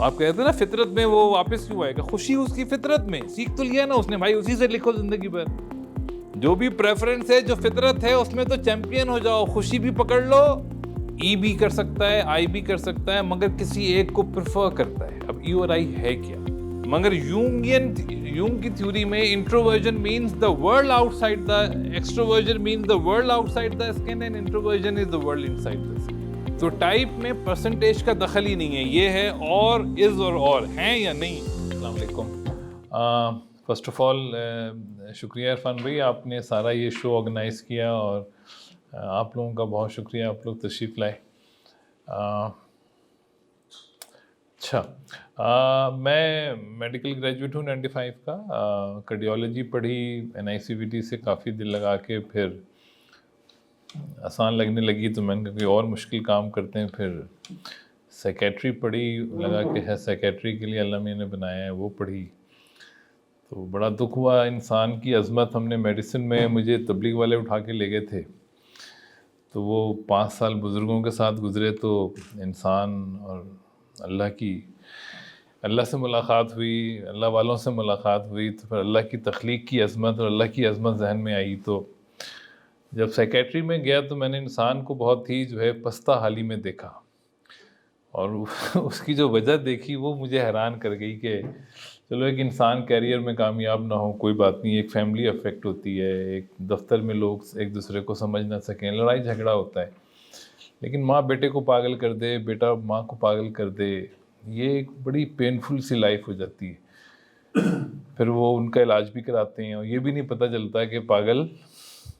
आप कहते हैं ना फितरत में वो वापस क्यों आएगा, खुशी उसकी फितरत में, सीख तो लिया ना उसने भाई, उसी से लिखो जिंदगी भर। जो भी प्रेफरेंस है, जो फितरत है, उसमें तो चैंपियन हो जाओ, खुशी भी पकड़ लो। ई भी कर सकता है, आई भी कर सकता है, मगर किसी एक को प्रेफर करता है। अब ई और आई है क्या? मगर यूंग की थ्योरी में introversion means the world outside the extroversion means the world outside the skin and introversion is the world inside the skin. तो टाइप में परसेंटेज का दखल ही नहीं है, ये है और इज और हैं या नहीं। अस्सलाम वालेकुम। फर्स्ट ऑफ ऑल शुक्रिया इरफान भाई, आपने सारा ये शो ऑर्गेनाइज़ किया, और आप लोगों का बहुत शुक्रिया, आप लोग तशरीफ़ लाए। अच्छा, मैं मेडिकल ग्रेजुएट हूँ 95 का, कार्डियोलॉजी पढ़ी, NICVT से काफ़ी दिल लगा के फिर आसान लगने लगी तो मैंने कहा कोई और मुश्किल काम करते हैं, फिर साइकेट्री पढ़ी, लगा कि है साइकेट्री के लिए अल्लाह मैंने बनाया है, वो पढ़ी। तो बड़ा दुख हुआ, इंसान की अज़मत हमने मेडिसिन में, मुझे तबलीग वाले उठा के ले गए थे, तो वो 5 साल बुज़ुर्गों के साथ गुज़रे, तो इंसान और अल्लाह से मुलाकात हुई, अल्लाह वालों से मुलाकात हुई, तो फिर अल्लाह की तख्लीक की अज़मत और अल्लाह की अज़मत जहन में आई। तो जब साइकेट्री में गया तो मैंने इंसान को बहुत ही जो है पस्ता हाली में देखा, और उसकी जो वजह देखी वो मुझे हैरान कर गई कि चलो एक इंसान कैरियर में कामयाब ना हो कोई बात नहीं, एक फैमिली अफेक्ट होती है, एक दफ्तर में लोग एक दूसरे को समझ ना सकें, लड़ाई झगड़ा होता है, लेकिन माँ बेटे को पागल कर दे, बेटा माँ को पागल कर दे, ये एक बड़ी पेनफुल सी लाइफ हो जाती है। फिर वो उनका इलाज भी कराते हैं और ये भी नहीं पता चलता कि पागल,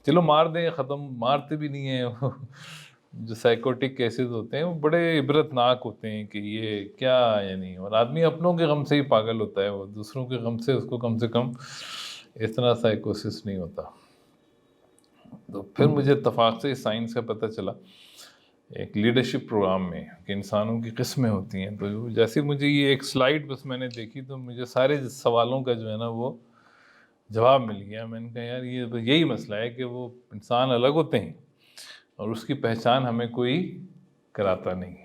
चलो मार दें ख़त्म, मारते भी नहीं हैं। जो साइकोटिक केसेस होते हैं वो बड़े इबरतनाक होते हैं कि ये क्या, यानी, और आदमी अपनों के गम से ही पागल होता है, वो दूसरों के गम से उसको कम से कम इतना साइकोसिस नहीं होता। तो फिर मुझे इत्तफाक से साइंस का पता चला एक लीडरशिप प्रोग्राम में कि इंसानों की किस्में होती हैं। तो जैसे मुझे ये एक स्लाइड बस मैंने देखी तो मुझे सारे सवालों का जो है ना वो जवाब मिल गया। मैंने कहा यार ये तो यही मसला है कि वो इंसान अलग होते हैं और उसकी पहचान हमें कोई कराता नहीं,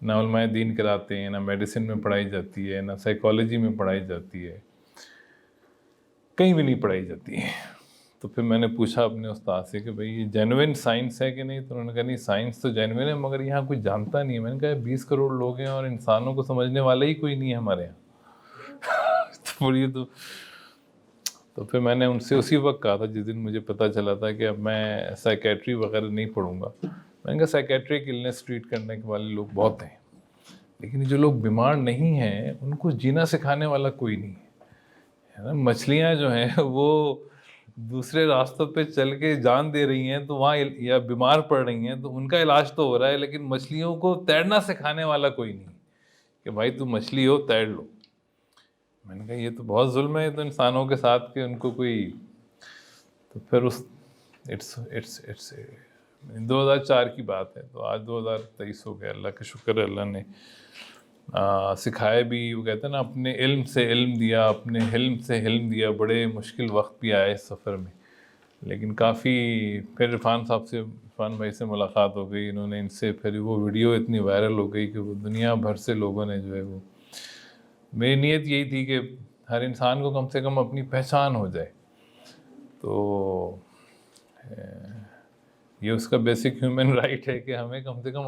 ना उलमाए दीन कराते हैं, ना मेडिसिन में पढ़ाई जाती है, ना साइकोलॉजी में पढ़ाई जाती है, कहीं भी नहीं पढ़ाई जाती है। तो फिर मैंने पूछा अपने उस्ताद से कि भाई ये जेन्युइन साइंस है कि नहीं, तो उन्होंने कहा नहीं साइंस तो जेन्युइन है मगर यहाँ कोई जानता नहीं है। मैंने कहा 20 करोड़ लोग हैं और इंसानों को समझने वाला ही कोई नहीं है हमारे यहाँ। तो बोलिए तो फिर मैंने उनसे उसी वक्त कहा था जिस दिन मुझे पता चला था कि अब मैं साइकेट्री वगैरह नहीं पढ़ूंगा। मैंने कहा साइकेट्रिक इलनेस ट्रीट करने के वाले लोग बहुत हैं, लेकिन जो लोग बीमार नहीं हैं उनको जीना सिखाने वाला कोई नहीं है ना। मछलियाँ जो हैं वो दूसरे रास्तों पे चल के जान दे रही हैं तो वहाँ या बीमार पड़ रही हैं तो उनका इलाज तो हो रहा है, लेकिन मछलियों को तैरना सिखाने वाला कोई नहीं कि भाई तू मछली हो तैर लो। मैंने कहा ये तो बहुत जुल्म है तो इंसानों के साथ कि उनको कोई, तो फिर उस इट्स इट्स इट्स 2004 की बात है, तो आज 2023 हो गया। अल्लाह का शुक्र है, अल्लाह ने सिखाए भी। वो कहते हैं ना अपने इल्म से इल्म दिया, अपने हिल्म से हिल्म दिया। बड़े मुश्किल वक्त भी आए इस सफ़र में, लेकिन काफ़ी फिर इरफान भाई से मुलाकात हो गई, इन्होंने इनसे फिर वो वीडियो इतनी वायरल हो गई कि वो दुनिया भर से लोगों ने जो है वो, मेरी नीयत यही थी कि हर इंसान को कम से कम अपनी पहचान हो जाए। तो ये उसका बेसिक ह्यूमन राइट है कि हमें कम से कम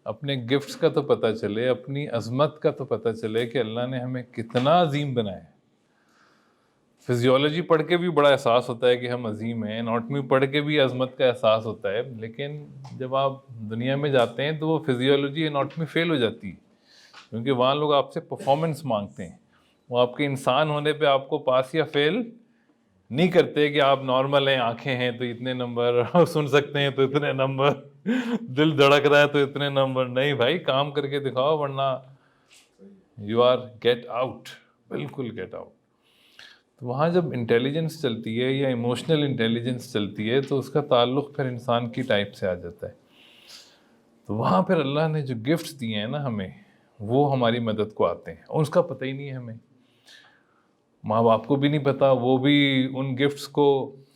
अपने गिफ्ट्स का तो पता चले, अपनी अज़मत का तो पता चले कि अल्लाह ने हमें कितना अजीम बनाया है। फिजियोलॉजी पढ़ के भी बड़ा एहसास होता है कि हम अजीम हैं, एनाटॉमी पढ़ के भी अज़मत का एहसास होता है, लेकिन जब आप दुनिया में जाते हैं तो वो फिजियोलॉजी एनाटॉमी फेल हो जाती है, क्योंकि वहाँ लोग आपसे परफॉर्मेंस मांगते हैं। वो आपके इंसान होने पे आपको पास या फेल नहीं करते कि आप नॉर्मल हैं, आंखें हैं तो इतने नंबर, सुन सकते हैं तो इतने नंबर, दिल धड़क रहा है तो इतने नंबर। नहीं भाई, काम करके दिखाओ वरना यू आर गेट आउट, बिल्कुल गेट आउट। तो वहाँ जब इंटेलिजेंस चलती है या इमोशनल इंटेलिजेंस चलती है तो उसका ताल्लुक़ फिर इंसान की टाइप से आ जाता है। तो वहाँ फिर अल्लाह ने जो गिफ्ट्स दिए हैं ना हमें, वो हमारी मदद को आते हैं और उसका पता ही नहीं है हमें। माँ बाप को भी नहीं पता, वो भी उन गिफ्ट्स को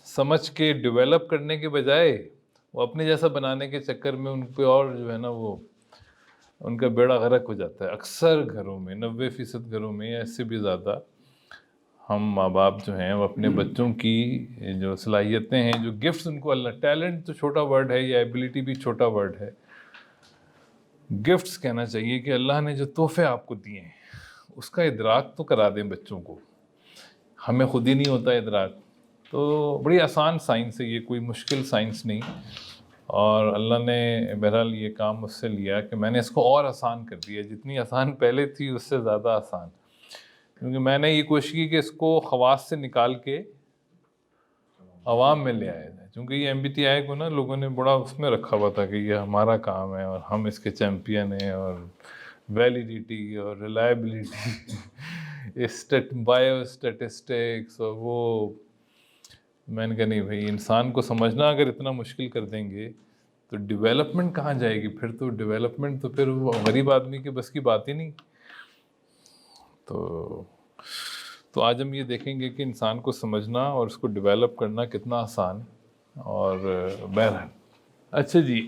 समझ के डेवलप करने के बजाय वो अपने जैसा बनाने के चक्कर में उन पे और जो है ना वो उनका बेड़ा गर्क हो जाता है। अक्सर घरों में 90% घरों में या इससे भी ज़्यादा हम माँ बाप जो हैं वो अपने बच्चों की जो सलाहियतें हैं, जो गिफ्ट्स उनको अल्लाह, टैलेंट तो छोटा वर्ड है या एबिलिटी भी छोटा वर्ड है, गिफ्ट्स कहना चाहिए कि अल्लाह ने जो तोहफे आपको दिए हैं उसका इदराक तो करा दें बच्चों को। हमें खुद ही नहीं होता इदराक। तो बड़ी आसान साइंस है ये, कोई मुश्किल साइंस नहीं। और अल्लाह ने बहरहाल ये काम मुझसे लिया कि मैंने इसको और आसान कर दिया, जितनी आसान पहले थी उससे ज़्यादा आसान। क्योंकि मैंने ये कोशिश की कि इसको खवास से निकाल के अवाम में ले आया जाए। क्योंकि ये MBTI को ना लोगों ने बड़ा उसमें रखा हुआ था कि ये हमारा काम है और हम इसके चैम्पियन हैं, और वैलिडिटी और रिलायबिलिटी बायो स्टेटिस्टिक्स, और वो मैंने कहा नहीं भाई, इंसान को समझना अगर इतना मुश्किल कर देंगे तो डेवलपमेंट कहाँ जाएगी? फिर तो डेवलपमेंट तो फिर वो गरीब आदमी के बस की बात ही नहीं। तो आज हम ये देखेंगे कि इंसान को समझना और उसको डेवलप करना कितना आसान है। और बहरहाल अच्छा जी,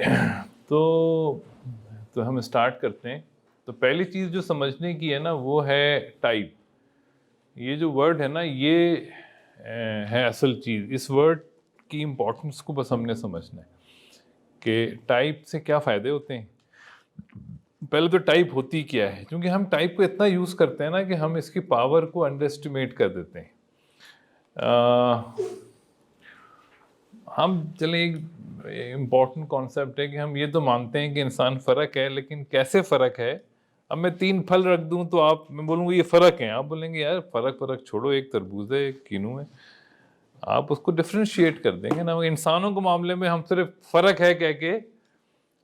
तो हम स्टार्ट करते हैं। तो पहली चीज़ जो समझने की है ना वो है टाइप। ये जो वर्ड है ना ये है असल चीज़। इस वर्ड की इम्पोर्टेंस को बस हमने समझना है कि टाइप से क्या फ़ायदे होते हैं। पहले तो टाइप होती क्या है, क्योंकि हम टाइप को इतना यूज़ करते हैं ना कि हम इसकी पावर को अंडर एस्टिमेट कर देते हैं। हम चले, एक इम्पॉर्टेंट कॉन्सेप्ट है कि हम ये तो मानते हैं कि इंसान फ़र्क है, लेकिन कैसे फ़र्क है? अब मैं 3 फल रख दूं तो मैं बोलूँगा ये फ़र्क है, आप बोलेंगे यार फ़र्क छोड़ो, एक तरबूज है एक कीनू है। आप उसको डिफ्रेंशिएट कर देंगे ना। इंसानों के मामले में हम सिर्फ फ़र्क है कह के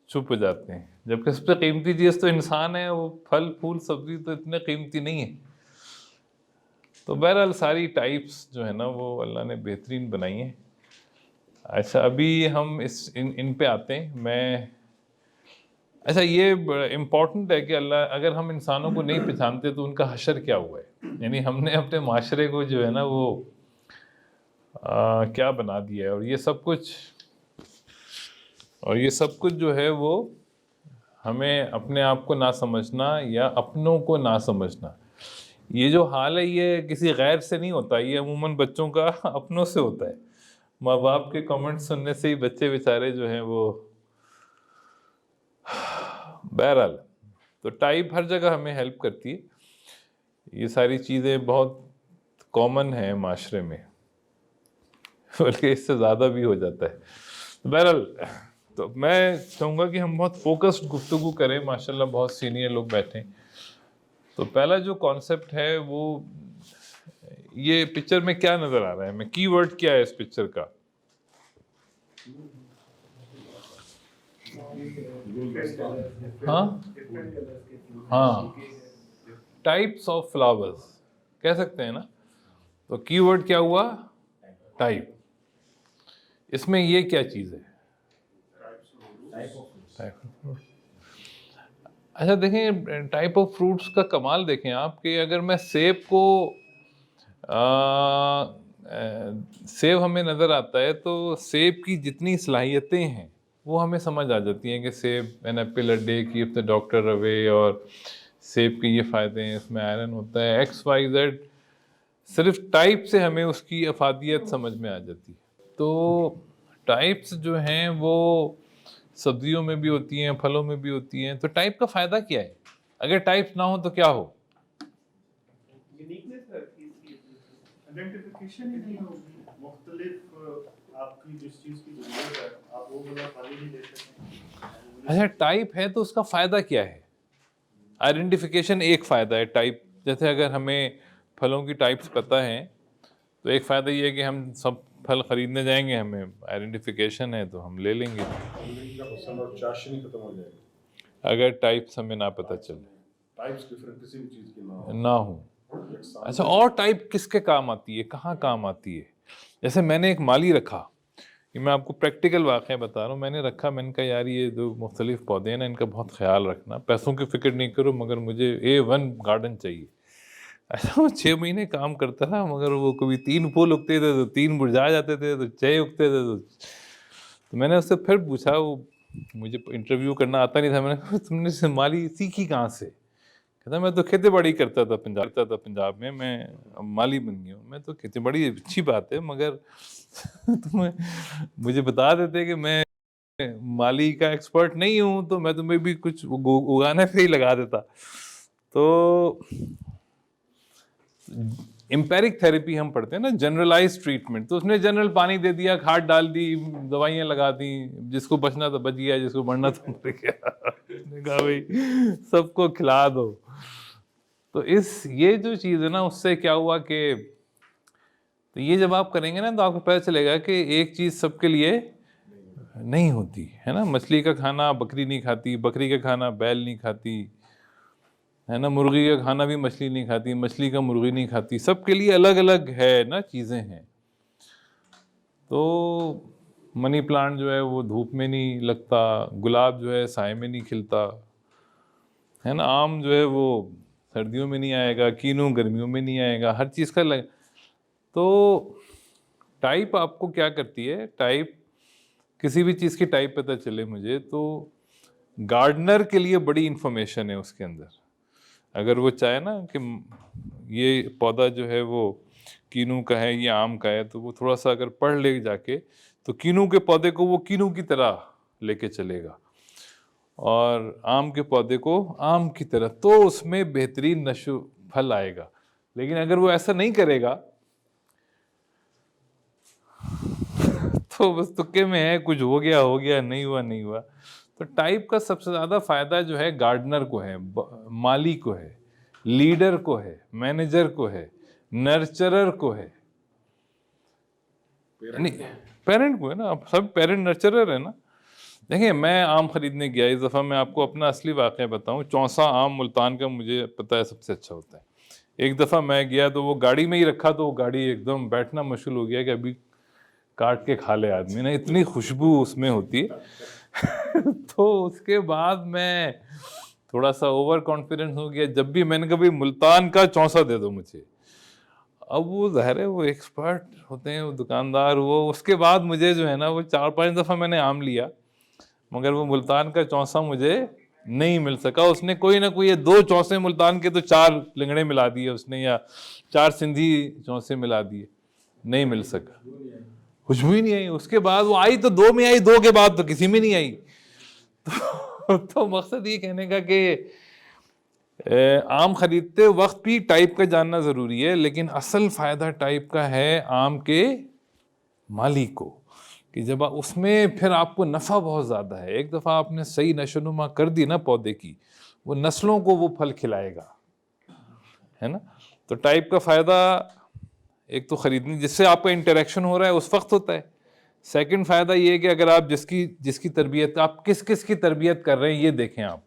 चुप हो जाते हैं, जबकि सबसे कीमती चीज़ तो इंसान है। वो फल फूल सब्जी तो इतने कीमती नहीं है। तो बहरहाल सारी टाइप्स जो है ना वो अल्लाह ने बेहतरीन बनाई हैं। अच्छा, अभी हम इन पे आते हैं। अच्छा, ये इम्पॉर्टेंट है कि अल्लाह, अगर हम इंसानों को नहीं पहचानते तो उनका हशर क्या हुआ है। यानी हमने अपने माशरे को जो है ना वो क्या बना दिया है। और ये सब कुछ जो है वो हमें अपने आप को ना समझना या अपनों को ना समझना। ये जो हाल है ये किसी गैर से नहीं होता, ये अमूमन बच्चों का अपनों से होता है। माँ बाप के कमेंट सुनने से ही बच्चे बेचारे जो हैं वो, बहरहाल। तो टाइप हर जगह हमें हेल्प करती है। ये सारी चीज़ें बहुत कॉमन है माशरे में, बल्कि इससे ज़्यादा भी हो जाता है। तो बहरहाल, तो मैं चाहूँगा कि हम बहुत फोकस्ड गुफ्तगू करें। माशाल्लाह बहुत सीनियर लोग बैठे हैं। तो पहला जो कॉन्सेप्ट है वो, ये पिक्चर में क्या नज़र आ रहा है? मैं कीवर्ड क्या है इस पिक्चर का? हाँ हाँ, टाइप्स ऑफ फ्लावर्स कह सकते हैं ना। तो कीवर्ड क्या हुआ? टाइप। इसमें ये क्या चीज़ है? अच्छा देखें, टाइप ऑफ फ्रूट्स का कमाल देखें आप, कि अगर मैं सेब को सेब हमें नज़र आता है तो सेब की जितनी सलाहियतें हैं वो हमें समझ आ जाती हैं कि सेब an apple a day keeps the doctor away, और सेब के ये फ़ायदे हैं, इसमें आयरन होता है, XYZ। सिर्फ टाइप से हमें उसकी अफादियत समझ में आ जाती है। तो टाइप्स जो हैं वो सब्जियों में भी होती हैं, फलों में भी होती हैं। तो टाइप का फ़ायदा क्या है? अगर टाइप्स ना हो तो क्या हो? यूनिकनेस रहती है इसकी, आइडेंटिफिकेशन ही नहीं होगी। मुख्तलिफ आपकी जिस चीज़ की ज़रूरत है आप वो वाला फल ही नहीं ले सकते। अच्छा, टाइप है तो उसका फ़ायदा क्या है? आइडेंटिफिकेशन एक फ़ायदा है टाइप। जैसे अगर हमें फलों की टाइप्स पता है तो एक फ़ायदा ये है कि हम सब फल ख़रीदने जाएंगे, हमें आइडेंटिफिकेशन है तो हम ले लेंगे। ज़िंदगी का पसंद और चाशनी खत्म हो जाएगी अगर टाइप्स हमें ना पता चले, टाइप्स डिफरेंट किसी भी चीज़ की ना हो। अच्छा, और टाइप किसके काम आती है, कहाँ काम आती है? जैसे मैंने एक माली रखा, ये मैं आपको प्रैक्टिकल वाक़या बता रहा हूँ। मैंने रखा, मैंने कहा यार ये जो मुख्तलिफ पौधे हैं ना इनका बहुत ख्याल रखना, पैसों की फ़िक्र नहीं करो, मगर मुझे A1 गार्डन चाहिए। ऐसा वो 6 महीने काम करता था, मगर वो कभी 3 फूल उगते थे तो 3 मुरझा जाते थे, तो 6 उगते थे तो मैंने उससे फिर पूछा, वो मुझे इंटरव्यू करना आता नहीं था। मैंने कहा तुमने माली सीखी कहाँ से? कहता मैं तो खेती बाड़ी करता था पंजाब में, मैं अब माली बन गया हूँ। मैं तो खेती बाड़ी अच्छी बात है, मगर तुम्हें मुझे बता देते कि मैं माली का एक्सपर्ट नहीं हूँ तो मैं तुम्हें भी कुछ उगाने पे ही लगा देता। तो एम्पेरिक थेरेपी हम पढ़ते हैं ना, जनरलाइज ट्रीटमेंट, तो उसने जनरल पानी दे दिया, खाद डाल दी, दवाइयाँ लगा दी, जिसको बचना तो बच गया, जिसको मरना तो मर गया। उसने कहा भाई सबको खिला दो। तो ये जो चीज़ है ना, उससे क्या हुआ कि तो ये जब आप करेंगे ना तो आपको पता चलेगा कि एक चीज़ सबके लिए नहीं होती है ना। मछली का खाना बकरी नहीं खाती, बकरी का खाना बैल नहीं खाती, है ना। मुर्गी का खाना भी मछली नहीं खाती, मछली का मुर्गी नहीं खाती। सबके लिए अलग अलग है ना, चीज़ें हैं। तो मनी प्लांट जो है वो धूप में नहीं लगता, गुलाब जो है साए में नहीं खिलता, है ना। आम जो है वो सर्दियों में नहीं आएगा, कीनू गर्मियों में नहीं आएगा, हर चीज़ का लग। तो टाइप आपको क्या करती है, टाइप किसी भी चीज़ की टाइप पता चले मुझे तो गार्डनर के लिए बड़ी इंफॉर्मेशन है उसके अंदर। अगर वो चाहे ना कि ये पौधा जो है वो कीनू का है, ये आम का है, तो वो थोड़ा सा अगर पढ़ ले जाके तो कीनू के पौधे को वो कीनू की तरह लेके चलेगा और आम के पौधे को आम की तरह, तो उसमें बेहतरीन नशो फल आएगा। लेकिन अगर वो ऐसा नहीं करेगा तो बस तुक्के में है, कुछ हो गया, नहीं हुआ। तो टाइप का सबसे ज़्यादा फायदा जो है गार्डनर को है, माली को है, लीडर को है, मैनेजर को है, नर्चरर को है, यानी पेरेंट को है ना। आप सब पेरेंट नर्चरर है ना। देखिए मैं आम खरीदने गया इस दफ़ा, मैं आपको अपना असली वाक़या बताऊं, चौसा आम मुल्तान का मुझे पता है सबसे अच्छा होता है। एक दफ़ा मैं गया तो वो गाड़ी में ही रखा, तो वो गाड़ी एकदम बैठना मुश्किल हो गया कि अभी काट के खा ले आदमी ना, इतनी खुशबू उसमें होती है। तो उसके बाद मैं थोड़ा सा ओवर कॉन्फिडेंस हो गया। जब भी मैंने कभी मुल्तान का चौसा दे दो मुझे, अब वो ज़ाहिर है वो एक्सपर्ट होते हैं वो दुकानदार, वो उसके बाद मुझे जो है ना वो 4-5 दफ़ा मैंने आम लिया, मगर वो मुल्तान का चौसा मुझे नहीं मिल सका। उसने कोई ना कोई, ये 2 चौसे मुल्तान के तो 4 लिंगड़े मिला दिए उसने, या 4 सिंधी चौसे मिला दिए, नहीं मिल सका, खुशबू ही नहीं आई। उसके बाद वो आई तो 2 में आई, 2 के बाद तो किसी में नहीं आई। तो मकसद ये कहने का कि आम खरीदते वक्त भी टाइप का जानना ज़रूरी है, लेकिन असल फ़ायदा टाइप का है आम के माली को, कि जब उसमें फिर आपको नफ़ा बहुत ज़्यादा है। एक दफ़ा आपने सही नशोनुमा कर दी ना पौधे की, वो नस्लों को वो फल खिलाएगा, है ना। तो टाइप का फ़ायदा एक तो ख़रीदने जिससे आपका इंटरेक्शन हो रहा है उस वक्त होता है। सेकंड फ़ायदा ये है कि अगर आप जिसकी तरबियत, आप किस किस की तरबियत कर रहे हैं ये देखें आप।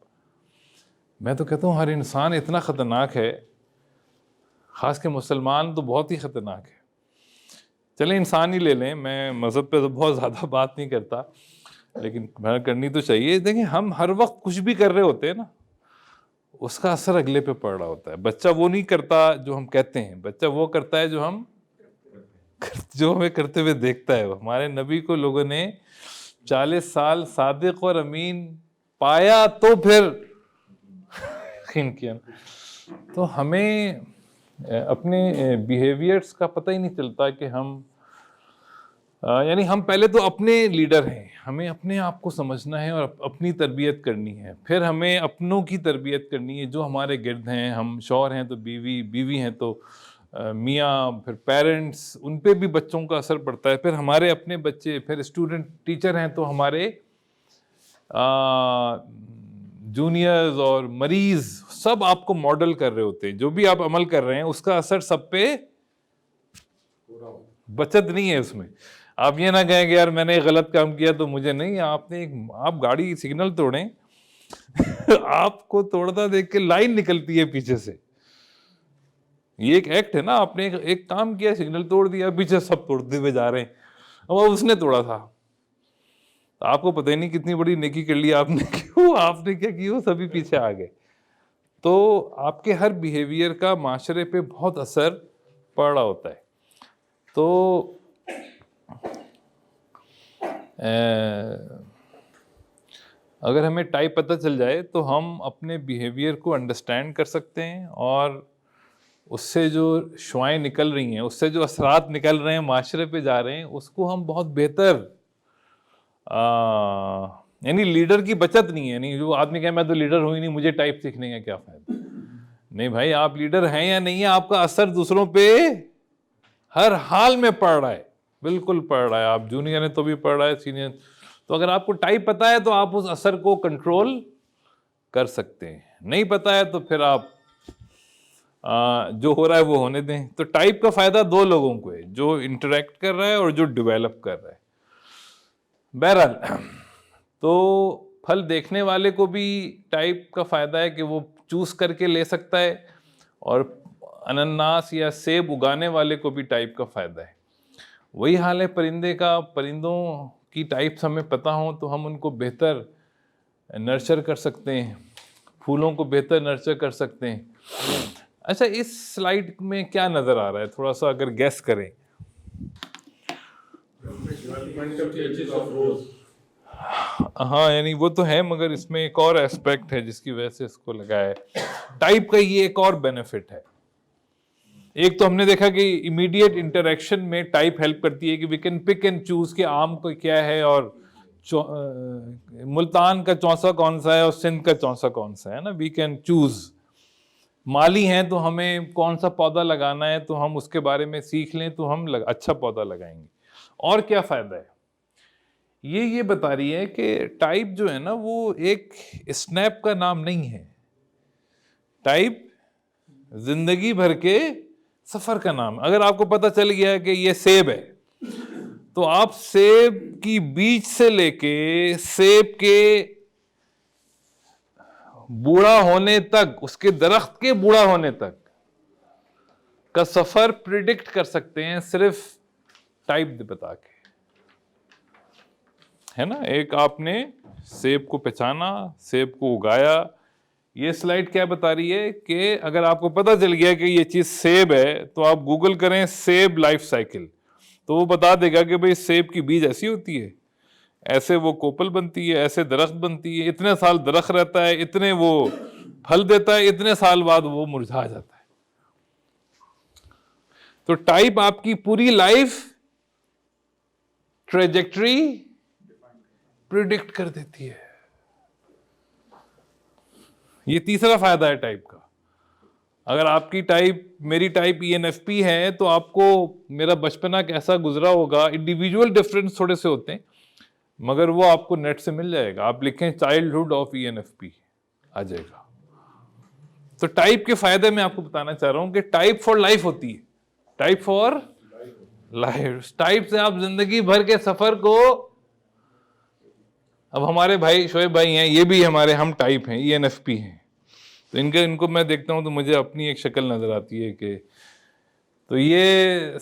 मैं तो कहता हूँ हर इंसान इतना ख़तरनाक है, ख़ास के मुसलमान तो बहुत ही ख़तरनाक है। चलें इंसान ही ले लें, मैं मज़हब पे तो बहुत ज़्यादा बात नहीं करता, लेकिन मेहनत करनी तो चाहिए। देखिए हम हर वक्त कुछ भी कर रहे होते हैं ना, उसका असर अगले पे पड़ रहा होता है। बच्चा वो नहीं करता जो हम कहते हैं, बच्चा वो करता है जो हमें करते हुए देखता है। हमारे नबी को लोगों ने 40 साल सादिक और अमीन पाया तो फिर यकीन किया। तो हमें अपने बिहेवियर्स का पता ही नहीं चलता कि हम यानी हम पहले तो अपने लीडर हैं, हमें अपने आप को समझना है और अपनी तरबियत करनी है, फिर हमें अपनों की तरबियत करनी है जो हमारे गिर्द हैं। हम शौहर हैं तो बीवी, बीवी हैं तो मियाँ, फिर पेरेंट्स, उन पे भी बच्चों का असर पड़ता है, फिर हमारे अपने बच्चे, फिर स्टूडेंट, टीचर हैं तो हमारे जूनियर्स और मरीज़, सब आपको मॉडल कर रहे होते हैं। जो भी आप अमल कर रहे हैं उसका असर सब पे, बचत नहीं है उसमें। आप ये ना कहें कि यार मैंने गलत काम किया तो मुझे नहीं, आप गाड़ी सिग्नल तोड़ें आपको तोड़ता देख के लाइन निकलती है पीछे से। ये एक एक्ट है ना, आपने एक काम किया, सिग्नल तोड़ दिया, पीछे सब तोड़ते हुए जा रहे हैं। अब उसने तोड़ा था, आपको पता ही नहीं कितनी बड़ी नेकी कर ली आपने, क्यों आपने क्या किया, सभी पीछे आ गए। तो आपके हर बिहेवियर का माशरे पे बहुत असर पड़ रहा होता है। तो अगर हमें टाइप पता चल जाए तो हम अपने बिहेवियर को अंडरस्टैंड कर सकते हैं और उससे जो शुआएं निकल रही हैं, उससे जो असरात निकल रहे हैं, माशरे पे जा रहे हैं, उसको हम बहुत बेहतर, यानी लीडर की बचत नहीं है। यानी जो आदमी कहे मैं तो लीडर हूँ ही नहीं, मुझे टाइप सीखने का क्या फायदा। नहीं भाई, आप लीडर हैं या नहीं है, आपका असर दूसरों पे हर हाल में पड़ रहा है, बिल्कुल पड़ रहा है। आप जूनियर हैं तो भी पड़ रहा है, सीनियर। तो अगर आपको टाइप पता है तो आप उस असर को कंट्रोल कर सकते हैं, नहीं पता है तो फिर आप जो हो रहा है वो होने दें। तो टाइप का फायदा दो लोगों को है, जो इंटरेक्ट कर रहा है और जो डेवलप कर रहा है। बहरहाल, तो फल देखने वाले को भी टाइप का फायदा है कि वो चूज करके ले सकता है, और अनन्नास या सेब उगाने वाले को भी टाइप का फायदा है। वही हाल है परिंदे का। परिंदों की टाइप्स हमें पता हो तो हम उनको बेहतर नर्चर कर सकते हैं, फूलों को बेहतर नर्चर कर सकते हैं। अच्छा, इस स्लाइड में क्या नजर आ रहा है, थोड़ा सा अगर गैस करें। हाँ, यानी वो तो है, मगर इसमें एक और एस्पेक्ट है जिसकी वजह से इसको लगाया है। टाइप का ये एक और बेनिफिट है। एक तो हमने देखा कि इमीडिएट इंटरेक्शन में टाइप हेल्प करती है कि we can pick and choose कि आम को क्या है, और मुल्तान का चौसा कौन सा है और सिंध का चौसा कौन सा है ना। We can choose. माली हैं तो हमें कौन सा पौधा लगाना है तो हम उसके बारे में सीख लें तो हम अच्छा पौधा लगाएंगे। और क्या फायदा है, ये बता रही है कि टाइप जो है ना वो एक स्नैप का नाम नहीं है। टाइप जिंदगी भर के सफर का नाम। अगर आपको पता चल गया कि ये सेब है तो आप सेब की बीज से लेके सेब के बूढ़ा होने तक, उसके दरख्त के बूढ़ा होने तक का सफर प्रिडिक्ट कर सकते हैं सिर्फ टाइप बता के, है ना। एक आपने सेब को पहचाना, सेब को उगाया। ये स्लाइड क्या बता रही है कि अगर आपको पता चल गया कि ये चीज सेब है तो आप गूगल करें सेब लाइफ साइकिल, तो वो बता देगा कि भाई सेब की बीज ऐसी होती है, ऐसे वो कोपल बनती है, ऐसे दरख्त बनती है, इतने साल दरख्त रहता है, इतने वो फल देता है, इतने साल बाद वो मुरझा जाता है। तो टाइप आपकी पूरी लाइफ ट्रेजेक्टरी प्रिडिक्ट कर देती है। ये तीसरा फायदा है टाइप का। अगर आपकी टाइप, मेरी टाइप ENFP है तो आपको मेरा बचपना कैसा गुजरा होगा, इंडिविजुअल डिफरेंस थोड़े से होते हैं, मगर वो आपको नेट से मिल जाएगा। आप लिखें चाइल्डहुड ऑफ ENFP, आ जाएगा। तो टाइप के फायदे मैं आपको बताना चाह रहा हूं कि टाइप फॉर लाइफ होती है, टाइप फॉर लाइफ। टाइप से आप जिंदगी भर के सफर को, अब हमारे भाई शोएब भाई हैं, ये भी हमारे, हम टाइप हैं, ENFP हैं, तो इनको मैं देखता हूं तो मुझे अपनी एक शक्ल नजर आती है कि तो ये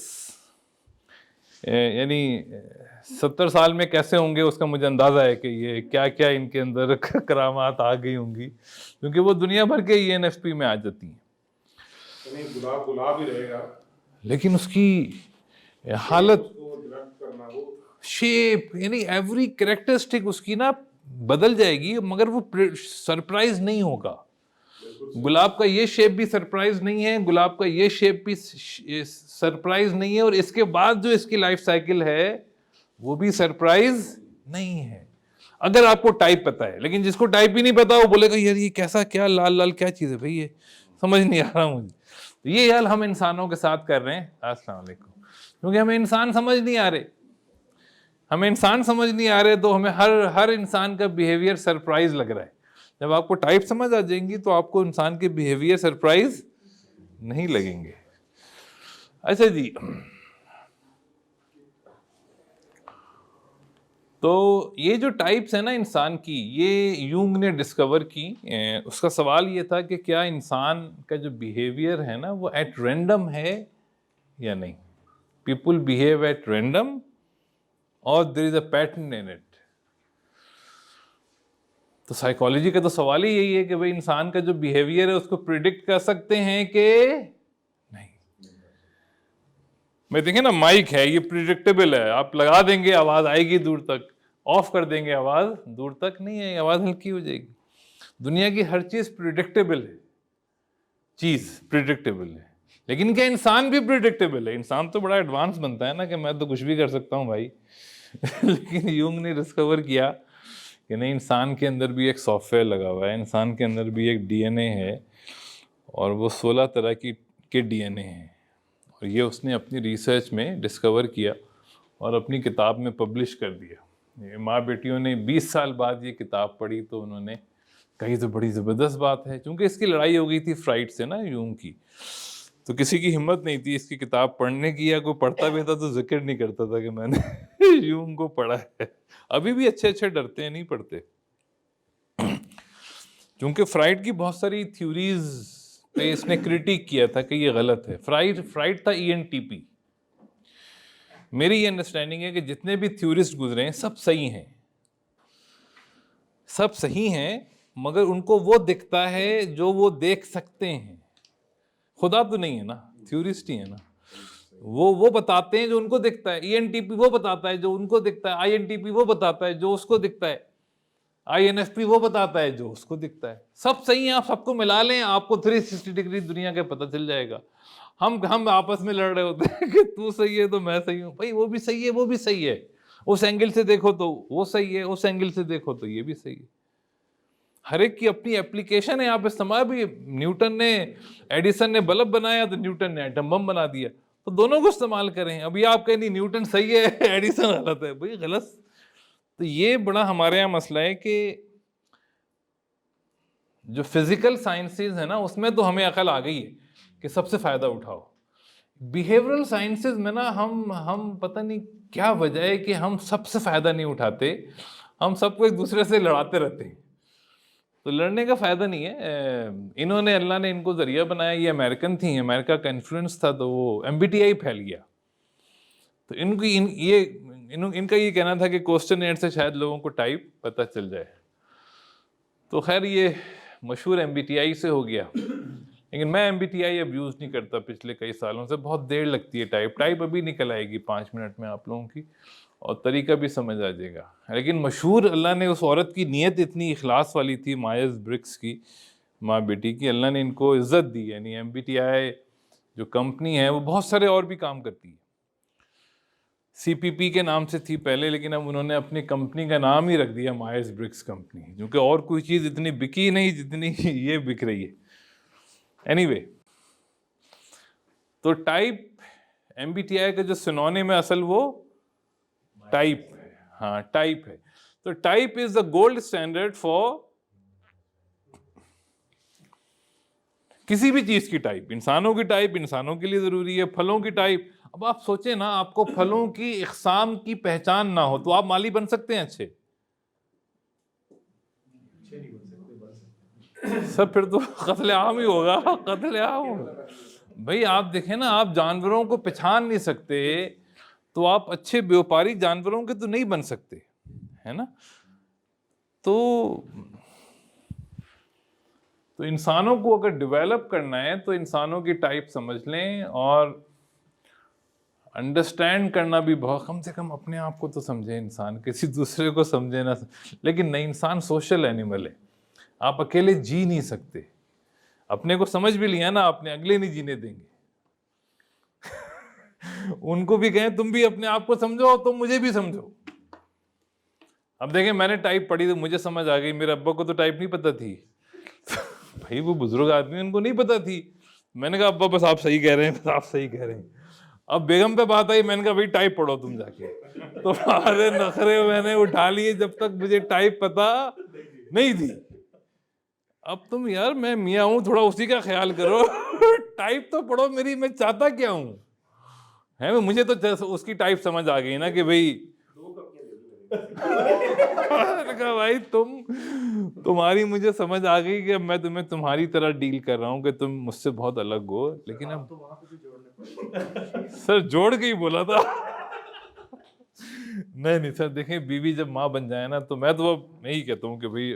यानी 70 साल में कैसे होंगे उसका मुझे अंदाजा है कि ये क्या क्या इनके अंदर करामात आ गई होंगी, क्योंकि वो दुनिया भर के ENFP में आ जाती हैं। गुलाब गुलाब ही रहेगा, लेकिन उसकी हालत, शेप, यानी एवरी कैरेक्टरिस्टिक उसकी ना बदल जाएगी, मगर वो सरप्राइज नहीं होगा। गुलाब का ये शेप भी सरप्राइज नहीं है, गुलाब का ये शेप भी सरप्राइज नहीं है, और इसके बाद जो इसकी लाइफ साइकिल है वो भी सरप्राइज नहीं है, अगर आपको टाइप पता है। लेकिन जिसको टाइप ही नहीं पता वो बोलेगा यार ये कैसा, क्या लाल लाल क्या चीज है भाई, ये समझ नहीं आ रहा मुझे। तो ये हाल हम इंसानों के साथ कर रहे हैं। अस्सलाम वालेकुम। क्योंकि हमें इंसान समझ नहीं आ रहे, हमें इंसान समझ नहीं आ रहे, तो हमें हर इंसान का बिहेवियर सरप्राइज लग रहा है। जब आपको टाइप समझ आ जाएंगी तो आपको इंसान के बिहेवियर सरप्राइज नहीं लगेंगे। अच्छा जी, तो ये जो टाइप्स है ना इंसान की, ये यूंग ने डिस्कवर की। उसका सवाल ये था कि क्या इंसान का जो बिहेवियर है ना वो एट रैंडम है या नहीं। पीपल बिहेव एट रैंडम और there is a pattern in it. तो साइकोलॉजी का तो सवाल ही यही है कि भाई इंसान का जो बिहेवियर है उसको प्रिडिक्ट कर सकते हैं कि नहीं। मैं देखें ना, माइक है, ये प्रिडिक्टेबल है, आप लगा देंगे आवाज आएगी दूर तक, ऑफ कर देंगे आवाज़, दूर तक नहीं आएगी, आवाज़ हल्की हो जाएगी। दुनिया की हर चीज़ प्रिडिक्टेबल है, प्रिडिक्टेबल है, लेकिन क्या इंसान भी प्रिडिक्टेबल है? इंसान तो बड़ा एडवांस बनता है ना कि मैं तो कुछ भी कर सकता हूँ भाई। लेकिन यूंग ने डिस्कवर किया कि नहीं, इंसान के अंदर भी एक सॉफ्टवेयर लगा हुआ है, इंसान के अंदर भी एक डीएनए है, और वो 16 तरह के डीएनए हैं। और ये उसने अपनी रिसर्च में डिस्कवर किया और अपनी किताब में पब्लिश कर दिया। ये माँ बेटियों ने 20 साल बाद ये किताब पढ़ी तो उन्होंने कही तो बड़ी ज़बरदस्त बात है, क्योंकि इसकी लड़ाई हो गई थी फ्राइड से ना, यूंग की, तो किसी की हिम्मत नहीं थी इसकी किताब पढ़ने की, या कोई पढ़ता भी था तो जिक्र नहीं करता था कि मैंने यूंग को पढ़ा है। अभी भी अच्छे डरते हैं, नहीं पढ़ते, क्योंकि फ्राइड की बहुत सारी थ्योरीज पे इसने क्रिटिक किया था कि ये गलत है। फ्राइड था ईएनटीपी। मेरी ये अंडरस्टैंडिंग है कि जितने भी थ्योरिस्ट गुजरे हैं सब सही हैं, सब सही हैं, मगर उनको वो दिखता है जो वो देख सकते हैं। खुदा तो नहीं है ना, थ्योरिस्ट ही है ना, वो बताते हैं जो उनको दिखता है। ईएनटीपी वो बताता है जो उनको दिखता है, आईएनटीपी वो बताता है जो उसको दिखता है, आईएनएफपी वो बताता है जो उसको दिखता है। सब सही है, आप सबको मिला लें, आपको 360 डिग्री दुनिया का पता चल जाएगा। हम आपस में लड़ रहे होते हैं कि तू सही है तो मैं सही हूँ। भाई वो भी सही है, वो भी सही है, उस एंगल से देखो तो वो सही है, उस एंगल से देखो तो ये भी सही है। हर एक की अपनी एप्लीकेशन है, आप इस्तेमाल भी। एडिसन ने बल्ब बनाया तो न्यूटन ने एटम बम बना दिया, तो दोनों को इस्तेमाल करें। अभी आप कहें नहीं न्यूटन सही है एडिसन गलत है, भाई गलत। तो ये बड़ा हमारे यहाँ मसला है कि जो फिजिकल साइंसेज है ना, उसमें तो हमें अकल आ गई है कि सबसे फायदा उठाओ। बिहेवियरल साइंसेज में ना हम पता नहीं क्या वजह है कि हम सबसे फायदा नहीं उठाते, हम सबको एक दूसरे से लड़ाते रहते हैं। तो लड़ने का फायदा नहीं है। इन्होंने, अल्लाह ने इनको जरिया बनाया, ये अमेरिकन थी, अमेरिका का इन्फ्लुएंस था, तो वो एमबीटीआई फैल गया। तो इनका ये कहना था कि क्वेश्चन एयर से शायद लोगों को टाइप पता चल जाए। तो खैर ये मशहूर एमबीटीआई से हो गया, लेकिन मैं एमबीटीआई अब यूज़ नहीं करता पिछले कई सालों से। बहुत देर लगती है टाइप अभी निकल आएगी 5 मिनट में आप लोगों की, और तरीका भी समझ आ जाएगा। लेकिन मशहूर, अल्लाह ने उस औरत की नीयत इतनी इखलास वाली थी, मायर्स ब्रिग्स की माँ बेटी की, अल्लाह ने इनको इज्जत दी। यानी एमबीटीआई जो कंपनी है वो बहुत सारे और भी काम करती है। सीपीपी के नाम से थी पहले, लेकिन अब उन्होंने अपनी कंपनी का नाम ही रख दिया मायर्स ब्रिग्स कंपनी, क्योंकि और कोई चीज़ इतनी बिकी नहीं जितनी ये बिक रही है। एनीवे, तो टाइप, एमबीटीआई का जो सिनोनिम है असल वो टाइप है। हाँ, टाइप है। तो type is the gold standard for किसी भी चीज की टाइप। इंसानों की टाइप इंसानों के लिए जरूरी है, फलों की टाइप। अब आप सोचें ना, आपको फलों की इकसाम की पहचान ना हो तो आप माली बन सकते हैं अच्छे? सब फिर तो कत्लेआम ही होगा, कत्लेआम होगा। भाई आप देखें ना, आप जानवरों को पहचान नहीं सकते तो आप अच्छे व्यापारी जानवरों के तो नहीं बन सकते, है ना? तो इंसानों को अगर डेवलप करना है तो इंसानों की टाइप समझ लें, और अंडरस्टैंड करना भी बहुत, कम से कम अपने आप को तो समझे इंसान, किसी दूसरे को समझे ना। लेकिन नहीं, इंसान सोशल एनिमल है, आप अकेले जी नहीं सकते। अपने को समझ भी लिया ना आपने, अगले नहीं जीने देंगे। उनको भी कहें तुम भी अपने आप को समझो, तुम मुझे भी समझो। अब देखें, मैंने टाइप पढ़ी तो मुझे समझ आ गई, मेरे अब्बा को तो टाइप नहीं पता थी। भाई वो बुजुर्ग आदमी, उनको नहीं पता थी। मैंने कहा अब्बा बस आप सही कह रहे हैं, बस आप सही कह रहे हैं। अब बेगम पे बात आई, मैंने कहा भाई टाइप पढ़ो तुम जाके। तो सारे नखरे मैंने उठा लिए जब तक मुझे टाइप पता नहीं थी। अब तुम यार, मैं मियाँ हूं, थोड़ा उसी का ख्याल करो। टाइप तो पढ़ो मेरी, मैं चाहता क्या हूं, है? मुझे तो उसकी टाइप समझ आ गई ना कि भाई कहा भाई तुम्हारी मुझे समझ आ गई कि अब मैं तुम्हें तुम्हारी तरह डील कर रहा हूँ कि तुम मुझसे बहुत अलग हो। लेकिन अब तो वहां पे भी जोड़ने सर जोड़ के ही बोला था। नहीं सर, देखें, बीवी जब माँ बन जाए ना, तो मैं तो अब यही कहता हूँ कि भाई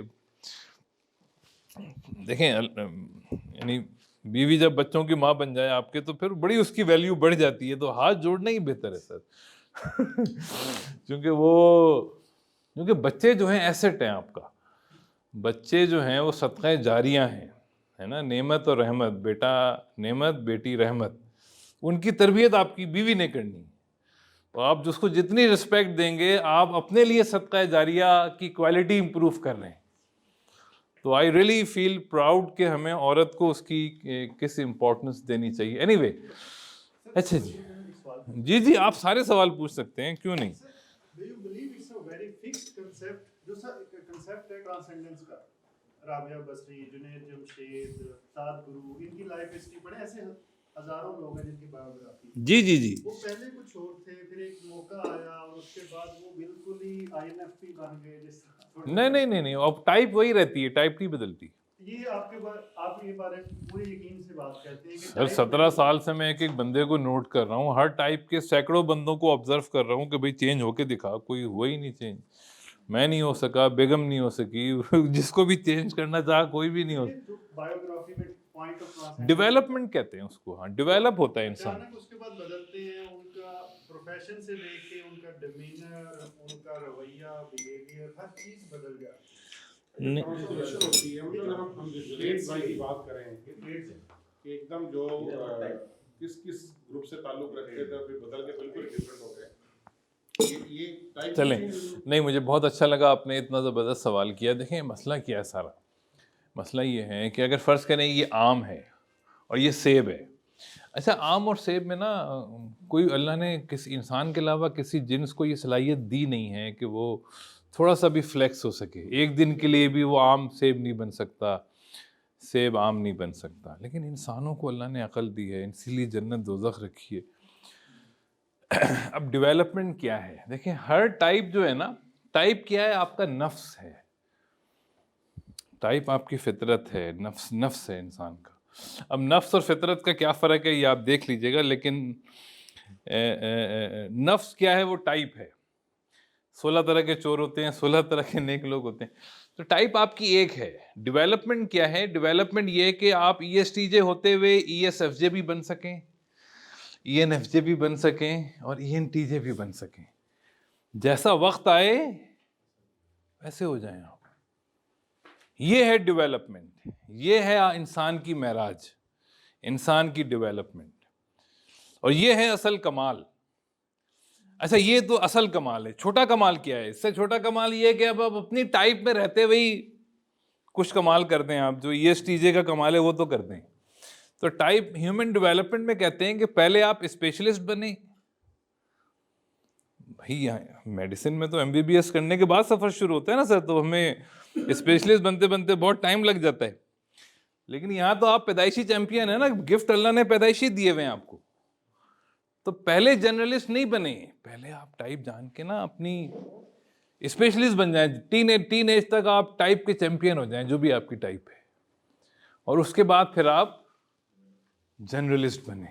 देखें, यानी बीवी जब बच्चों की माँ बन जाए आपके, तो फिर बड़ी उसकी वैल्यू बढ़ जाती है। तो हाथ जोड़ना ही बेहतर है सर। क्योंकि वो क्योंकि बच्चे जो हैं एसेट हैं आपका, बच्चे जो हैं वो सदक़े जारियाँ हैं, है ना, नेमत और रहमत, बेटा नेमत बेटी रहमत, उनकी तरबियत आपकी बीवी ने करनी है। तो आप जिसको जितनी रिस्पेक्ट देंगे आप अपने लिए सदक़ा जारिया की क्वालिटी इंप्रूव कर रहे हैं। तो आई रियली फील प्राउड कि हमें औरत को उसकी किस इम्पोर्टेंस देनी चाहिए। एनीवे अच्छा जी, जी जी आप सारे सवाल पूछ सकते हैं, क्यों नहीं। Do you believe it's a very fixed concept? जो कंसेप्ट है ट्रांसेंडेंस का, राबिया बसरी, जुनैद जमशेद, साद गुरु, इनकी लाइफ हिस्ट्री पढ़े, ऐसे हजारों लोग हैं जिनकी बायोग्राफी। जी जी जी, वो पहले कुछ और थे, फिर एक मौका आया और उसके बाद वो बिल्कुल ही INFP बन गए जिस तरह। नहीं, अब टाइप वही रहती है, टाइप नहीं बदलती। ये आप ये बारे में पूरे यकीन से बात करते हैं कि सर 17 साल से मैं एक एक बंदे को नोट कर रहा हूँ, हर टाइप के सैकड़ों बंदों को ऑब्जर्व कर रहा हूँ कि भाई चेंज होके दिखा, कोई हुआ ही नहीं चेंज। मैं नहीं हो सका, बेगम नहीं हो सकी, जिसको भी चेंज करना चाहा कोई भी नहीं हो। बायोग्राफी में पॉइंट ऑफ ट्रांसेंडेंस डेवलपमेंट कहते हैं उसको, हाँ डेवलप होता है इंसान। अचानक उसके बाद बदलते हैं, उनका प्रोफेशन से लेके उनका डिमीनर, उनका रवैया, बिहेवियर, हर चीज बदल जाती है। ट्रांसफॉर्मेशन होती है। मतलब अगर हम ग्रेड भाई की बात करें कि एकदम जो किस किस ग्रुप से ताल्लुक रखते थे अभी बदल के बिल्कुल डिफरेंट हो गए, ये टाइप चलें, नहीं मुझे बहुत अच्छा लगा आपने इतना ज़बरदस्त सवाल किया। देखें मसला क्या है सारा, मसला ये है कि अगर फ़र्ज़ करें ये आम है और ये सेब है। अच्छा, आम और सेब में ना कोई अल्लाह ने किसी इंसान के अलावा किसी जिन्स को ये सलाहियत दी नहीं है कि वो थोड़ा सा भी फ्लेक्स हो सके। एक दिन के लिए भी वो आम सेब नहीं बन सकता, सेब आम नहीं बन सकता। लेकिन इंसानों को अल्लाह ने अक़ल दी है, इसीलिए जन्नत दोज़ख रखी है। अब डेवलपमेंट क्या है, देखें हर टाइप जो है ना, टाइप क्या है, आपका नफ्स है, टाइप आपकी फितरत है, नफ्स है इंसान का। अब नफ्स और फितरत का क्या फ़र्क है ये आप देख लीजिएगा, लेकिन नफ्स क्या है, वो टाइप है। 16 तरह के चोर होते हैं, 16 तरह के नेक लोग होते हैं, तो टाइप आपकी एक है। डेवलपमेंट क्या है, डेवलपमेंट ये है कि आप ESTJ होते हुए ESFJ भी बन सकें, ENFJ भी बन सकें और ENTJ भी बन सकें। जैसा वक्त आए वैसे हो जाएं आप। ये है डेवलपमेंट, ये है इंसान की महराज, इंसान की डेवलपमेंट, और ये है असल कमाल। अच्छा, ये तो असल कमाल है। छोटा कमाल क्या है, इससे छोटा कमाल ये है कि अब आप अपनी टाइप में रहते हुए ही कुछ कमाल करते हैं। आप जो ESTJ का कमाल है वो तो करते हैं। तो टाइप ह्यूमन डेवलपमेंट में कहते हैं कि पहले आप स्पेशलिस्ट बने। भाई मेडिसिन में तो MBBS करने के बाद सफ़र शुरू होता है ना सर, तो हमें स्पेशलिस्ट बनते बनते बहुत टाइम लग जाता है। लेकिन यहाँ तो आप पैदाइशी चैंपियन है ना, गिफ्ट अल्लाह ने पैदाइशी दिए हुए हैं आपको। तो पहले जनरलिस्ट नहीं बने, पहले आप टाइप जान के ना अपनी स्पेशलिस्ट बन जाएं। टीन एज तक आप टाइप के चैंपियन हो जाएं, जो भी आपकी टाइप है, और उसके बाद फिर आप जनरलिस्ट बने।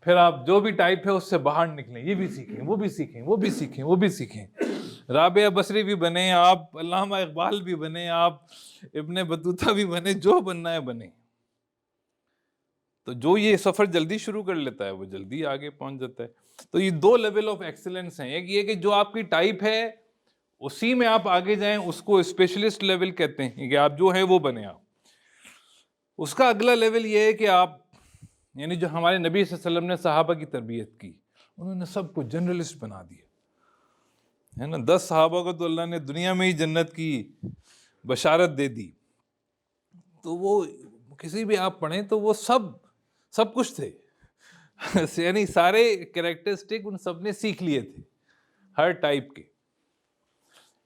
फिर आप जो भी टाइप है उससे बाहर निकलें, ये भी सीखें, वो भी सीखें, वो भी सीखें, वो भी सीखें। राबिया बसरी भी बने आप, अल्लामा इकबाल भी बने आप, इब्ने बतूता भी बने, जो बनना है बने। तो जो ये सफ़र जल्दी शुरू कर लेता है वो जल्दी आगे पहुंच जाता है। तो ये दो लेवल ऑफ एक्सीलेंस हैं। एक ये कि जो आपकी टाइप है उसी में आप आगे जाएं, उसको स्पेशलिस्ट लेवल कहते हैं कि आप जो है वो बने आप। उसका अगला लेवल ये है कि आप, यानी जो हमारे नबी सल्लल्लाहु अलैहि वसल्लम ने सहाबा की तरबियत की, उन्होंने सबको जनरलिस्ट बना दिया, है ना। 10 सहाबा को तो अल्लाह ने दुनिया में ही जन्नत की बशारत दे दी। तो वो किसी भी आप पढ़ें तो वो सब कुछ थे, यानी सारे कैरेक्टरिस्टिक उन सब ने सीख लिए थे हर टाइप के।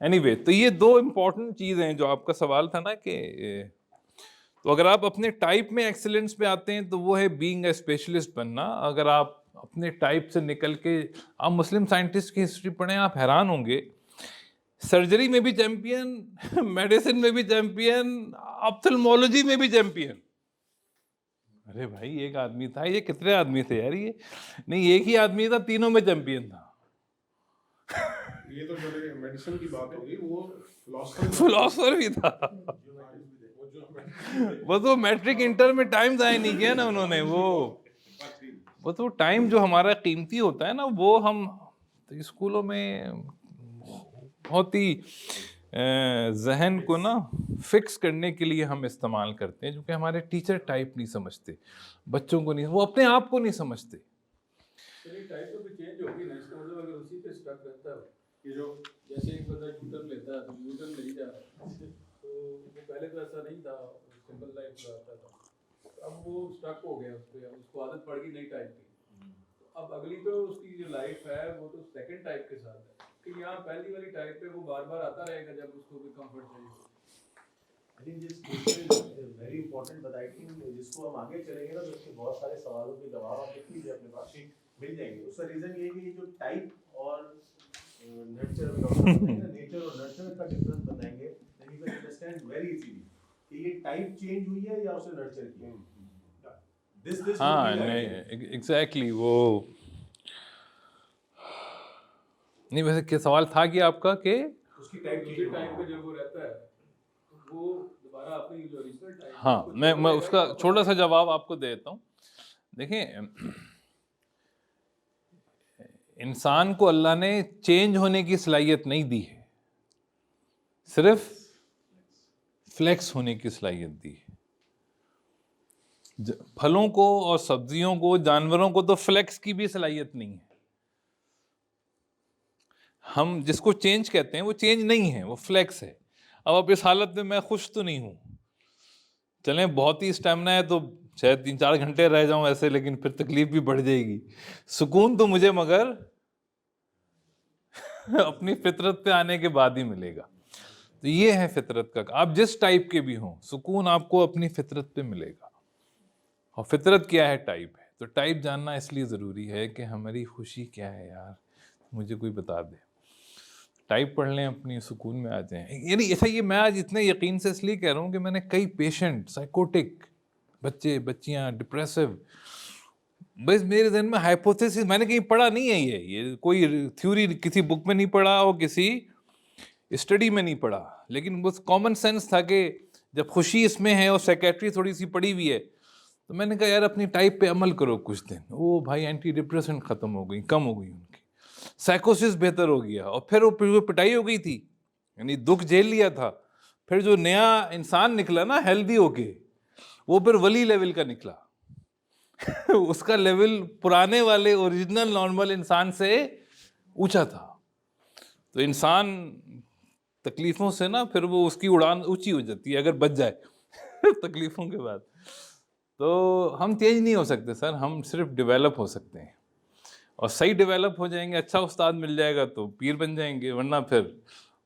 एनीवे, तो ये दो इम्पॉर्टेंट चीज़ें हैं जो आपका सवाल था ना कि तो अगर आप अपने टाइप में एक्सीलेंस पे आते हैं तो वो है बीइंग ए स्पेशलिस्ट बनना। अगर आप अपने टाइप से निकल के, आप मुस्लिम साइंटिस्ट की हिस्ट्री पढ़ें, आप हैरान होंगे, सर्जरी में भी चैंपियन, मेडिसिन में भी चैंपियन, ऑप्थेल्मोलॉजी में भी चैंपियन। अरे भाई एक आदमी था, ये कितने आदमी थे यार, ये नहीं एक ही आदमी था, तीनों में चैंपियन था। ये तो जो मेडिसिन की बात होगी, वो फिलोसफर भी था। वो तो मैट्रिक इंटर में टाइम ज़ाया नहीं किया ना उन्होंने। वो तो टाइम जो हमारा कीमती होता है ना, वो हम तो स्कूलों में बहुत ही जहन को ना फिक्स करने के लिए हम इस्तेमाल करते हैं, जो कि हमारे टीचर टाइप नहीं समझते, बच्चों को नहीं, वो अपने आप को नहीं समझते। टाइप तो भी चेंज होगी ना, इसका मतलब अगर उसी पे स्टक रहता है कि जो जैसे एक बंदा यूटर्न लेता है तो यूटर्न नहीं जा रहा, तो वो पहले तो ऐसा नहीं था, सिंपल लाइफ रहता था, अब वो स्टक हो गया उस पर, उसको आदत पड़ गई नई टाइप की, तो अब अगली तो उसकी जो लाइफ है वो तो सेकंड टाइप के साथ है, कि यहाँ पहली वाली टाइप पे वो बार बार आता रहेगा जब उसको भी कंफर्ट चाहिए। I think this question is very important, but I think जिसको हम आगे चलेंगे ना तो उसके बहुत सारे सवालों के जवाब आप देख लीजिए अपने पास मिल जाएंगे। उसका रीजन ये है कि जो टाइप और नर्चर नेचर और नर्चर का डिफरेंस बताएंगे, then you can understand very easily कि ये टाइप चेंज हुई है या उसने नर्चर किया। this हाँ नहीं एग्जैक्टली वो नहीं, वैसे क्या सवाल था कि आपका कि उसकी टाइप दूसरी टाइप पे जब वो रहता है वो दोबारा अपनी जो ओरिजिनल टाइप, हाँ मैं उसका छोटा सा जवाब आपको देता हूँ। देखिए, इंसान को अल्लाह ने चेंज होने की सलाहियत नहीं दी है, सिर्फ फ्लेक्स होने की सलाहियत दी है। फलों को और सब्जियों को, जानवरों को तो फ्लेक्स की भी सलाहियत नहीं है। हम जिसको चेंज कहते हैं वो चेंज नहीं है, वो फ्लेक्स है। अब इस हालत में मैं खुश तो नहीं हूं, चलें बहुत ही स्टेमिना है तो शायद 3-4 घंटे रह जाऊं ऐसे, लेकिन फिर तकलीफ भी बढ़ जाएगी। सुकून तो मुझे मगर अपनी फितरत पे आने के बाद ही मिलेगा। तो ये है फितरत का, आप जिस टाइप के भी हों, सुकून आपको अपनी फितरत पे मिलेगा। और फितरत क्या है, टाइप है। तो टाइप जानना इसलिए ज़रूरी है कि हमारी खुशी क्या है यार, मुझे कोई बता दे। टाइप पढ़ लें, अपनी सुकून में आ जाएं। यानी ऐसा, ये मैं आज इतने यकीन से इसलिए कह रहा हूँ कि मैंने कई पेशेंट, साइकोटिक बच्चे बच्चियाँ, डिप्रेसिव, बस मेरे जहन में हाइपोथेसिस, मैंने कहीं पढ़ा नहीं है, ये कोई थ्योरी किसी बुक में नहीं पढ़ा और किसी स्टडी में नहीं पढ़ा, लेकिन बस कॉमन सेंस था कि जब खुशी इसमें है और साइकेट्री थोड़ी सी पड़ी हुई है, तो मैंने कहा यार अपनी टाइप पे अमल करो कुछ दिन। ओ भाई, एंटी डिप्रेसेंट ख़त्म हो गई, कम हो गई उनकी, साइकोसिस बेहतर हो गया, और फिर वो पिटाई हो गई थी, यानी दुख झेल लिया था, फिर जो नया इंसान निकला ना हेल्दी होके, वो फिर वली लेवल का निकला। उसका लेवल पुराने वाले ओरिजिनल नॉर्मल इंसान से ऊंचा था। तो इंसान तकलीफों से ना फिर वो उसकी उड़ान ऊंची हो जाती है अगर बच जाए तकलीफों के बाद। तो हम चेंज नहीं हो सकते सर, हम सिर्फ डेवलप हो सकते हैं, और सही डेवलप हो जाएंगे, अच्छा उस्ताद मिल जाएगा तो पीर बन जाएंगे, वरना फिर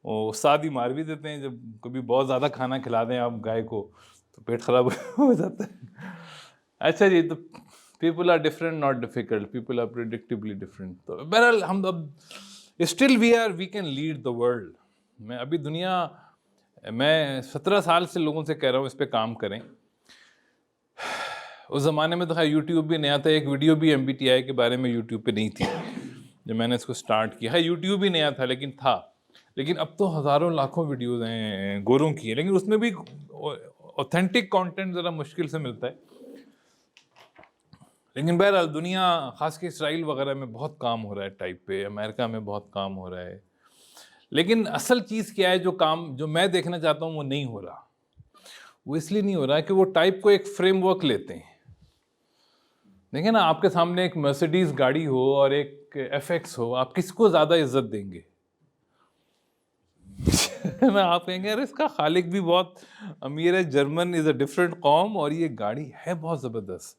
वो उस्ताद ही मार भी देते हैं। जब कभी बहुत ज़्यादा खाना खिला दें आप गाय को तो पेट खराब हो जाता है। अच्छा जी, तो people are different not difficult, people are predictably different. तो बहरहाल हम अब still we can lead the world. मैं 17 साल से लोगों से कह रहा हूँ इस पर काम करें। उस ज़माने में तो खैर यूट्यूब भी नया था, एक वीडियो भी MBTI के बारे में यूट्यूब पे नहीं थी जब मैंने इसको स्टार्ट किया है। यूट्यूब भी नया था लेकिन था, लेकिन अब तो हज़ारों लाखों वीडियोज़ हैं गोरों की, लेकिन उसमें भी ऑथेंटिक कंटेंट ज़रा मुश्किल से मिलता है। लेकिन बहरहाल दुनिया, ख़ास कर इसराइल वगैरह में बहुत काम हो रहा है टाइप पे, अमेरिका में बहुत काम हो रहा है। लेकिन असल चीज़ क्या है, जो मैं देखना चाहता हूँ वो नहीं हो रहा। वो इसलिए नहीं हो रहा है कि वो टाइप को एक फ्रेमवर्क लेते हैं। देखिए ना, आपके सामने एक मर्सिडीज गाड़ी हो और एक FX हो, आप किसको ज़्यादा इज्जत देंगे? ना आप कहेंगे यार इसका खालिक भी बहुत अमीर है, जर्मन इज़ अ डिफरेंट कौम, और ये गाड़ी है बहुत ज़बरदस्त।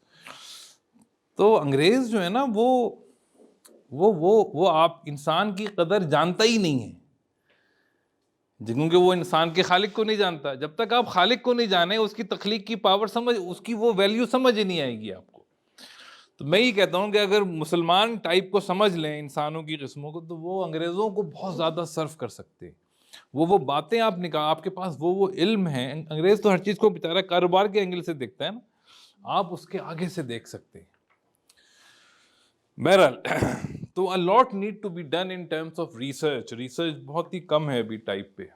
तो अंग्रेज़ जो है ना, वो आप इंसान की कदर जानता ही नहीं है, क्योंकि वो इंसान के खालिक को नहीं जानता। जब तक आप खालिक को नहीं जाने, उसकी तख्लीक की पावर समझ, उसकी वो वैल्यू समझ ही नहीं आएगी आपको। तो मैं ही कहता हूँ कि अगर मुसलमान टाइप को समझ लें, इंसानों की किस्मों को, तो वो अंग्रेज़ों को बहुत ज़्यादा सर्व कर सकते हैं। वो बातें आप आपके पास वो इल्म है। अंग्रेज़ तो हर चीज़ को बेचारा कारोबार के एंगल से देखता है ना, आप उसके आगे से देख सकते हैं। बहरहाल तो a lot need to be done in terms of research बहुत ही कम है अभी टाइप पे।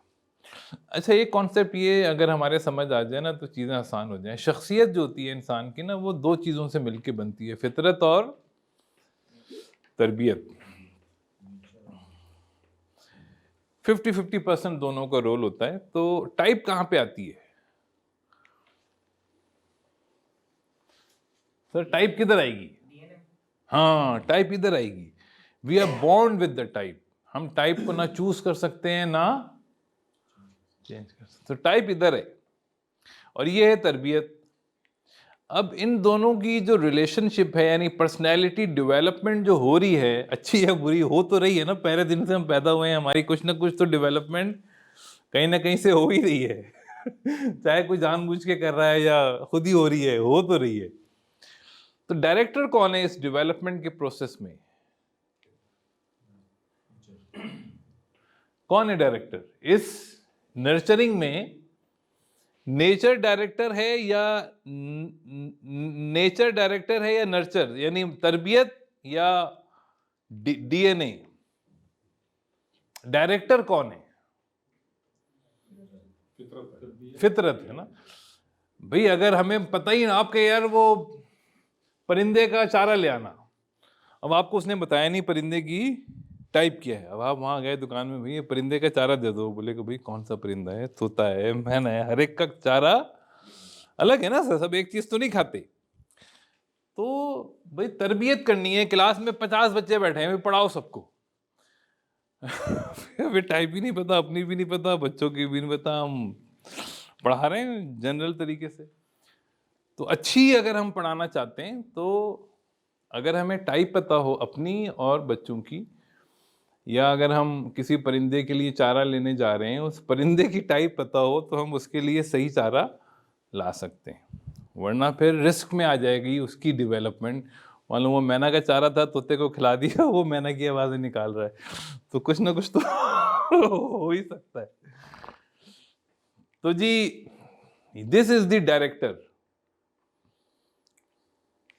अच्छा, ये कॉन्सेप्ट ये अगर हमारे समझ आ जाए ना तो चीज़ें आसान हो जाएं। शख्सियत जो होती है इंसान की ना, वो 2 चीज़ों से मिलके बनती है, फितरत और तरबियत। 50-50% दोनों का रोल होता है। तो टाइप कहाँ पे आती है सर? टाइप किधर आएगी? हाँ, टाइप इधर आएगी। We are born with the type. हम टाइप को ना चूज कर सकते हैं ना चेंज कर सकते। तो टाइप इधर है और ये है तरबियत। अब इन दोनों की जो रिलेशनशिप है, यानी पर्सनैलिटी डेवलपमेंट जो हो रही है, अच्छी या बुरी हो तो रही है ना। पहले दिन से हम पैदा हुए हैं, हमारी कुछ ना कुछ तो डेवलपमेंट कहीं ना कहीं से हो ही रही है चाहे कोई जानबूझ के कर रहा है या खुद ही हो रही है, हो तो रही है। तो डायरेक्टर कौन है इस डेवलपमेंट के प्रोसेस में? कौन है डायरेक्टर इस नर्चरिंग में? नेचर डायरेक्टर है या नेचर डायरेक्टर है या नर्चर, यानी तरबियत या डीएनए? डायरेक्टर कौन है? फितरत है ना भाई। अगर हमें पता ही ना, आपके यार वो परिंदे का चारा ले आना, अब आपको उसने बताया नहीं परिंदे की टाइप क्या है। अब आप वहां गए दुकान में, भाई ये परिंदे का चारा दे दो। बोले कि भाई कौन सा परिंदा है? तोता है, मैना है, हर एक का चारा अलग है ना सर, सब एक चीज तो नहीं खाते। तो भाई तरबियत करनी है, क्लास में 50 बच्चे बैठे हैं, पढ़ाओ सबको अभी टाइप ही नहीं पता, अपनी भी नहीं पता, बच्चों की भी नहीं पता, हम पढ़ा रहे हैं जनरल तरीके से। तो अच्छी अगर हम पढ़ाना चाहते हैं तो अगर हमें टाइप पता हो अपनी और बच्चों की, या अगर हम किसी परिंदे के लिए चारा लेने जा रहे हैं, उस परिंदे की टाइप पता हो तो हम उसके लिए सही चारा ला सकते हैं। वरना फिर रिस्क में आ जाएगी उसकी डेवलपमेंट। मालूम वो मैना का चारा था, तोते को खिला दिया, वो मैना की आवाज़ें निकाल रहा है, तो कुछ ना कुछ तो हो ही सकता है। तो जी दिस इज द डायरेक्टर।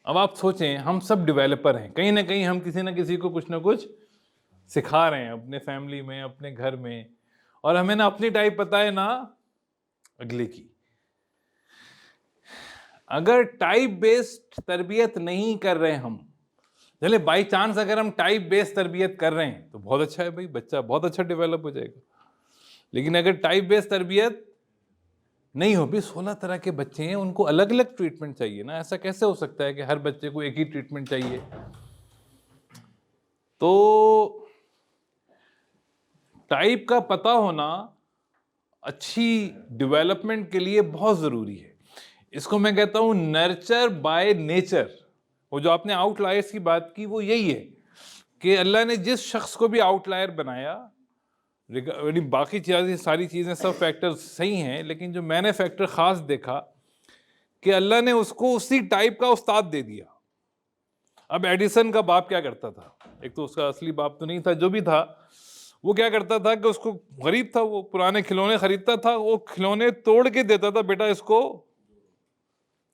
अब आप सोचें, हम सब डेवलपर हैं, कहीं ना कहीं हम किसी ना किसी को कुछ ना कुछ सिखा रहे हैं, अपने फैमिली में, अपने घर में, और हमें ना अपनी टाइप पता है ना अगले की। अगर टाइप बेस्ड तरबियत नहीं कर रहे हम, चले बाई चांस अगर हम टाइप बेस्ड तरबियत कर रहे हैं तो बहुत अच्छा है भाई, बच्चा बहुत अच्छा डेवलप हो जाएगा। लेकिन अगर टाइप बेस्ड तरबियत नहीं हो, भी 16 तरह के बच्चे हैं, उनको अलग अलग ट्रीटमेंट चाहिए ना। ऐसा कैसे हो सकता है कि हर बच्चे को एक ही ट्रीटमेंट चाहिए? तो टाइप का पता होना अच्छी डेवलपमेंट के लिए बहुत ज़रूरी है। इसको मैं कहता हूं नर्चर बाय नेचर। वो जो आपने आउटलायर्स की बात की, वो यही है कि अल्लाह ने जिस शख्स को भी आउटलायर बनाया, बाकी चीज़ें सारी चीज़ें सब फैक्टर्स सही हैं, लेकिन जो मैंने फैक्टर ख़ास देखा कि अल्लाह ने उसको उसी टाइप का उस्ताद दे दिया। अब एडिसन का बाप क्या करता था? एक तो उसका असली बाप तो नहीं था, जो भी था वो क्या करता था कि उसको गरीब था, वो पुराने खिलौने खरीदता था, वो खिलौने तोड़ के देता था, बेटा इसको।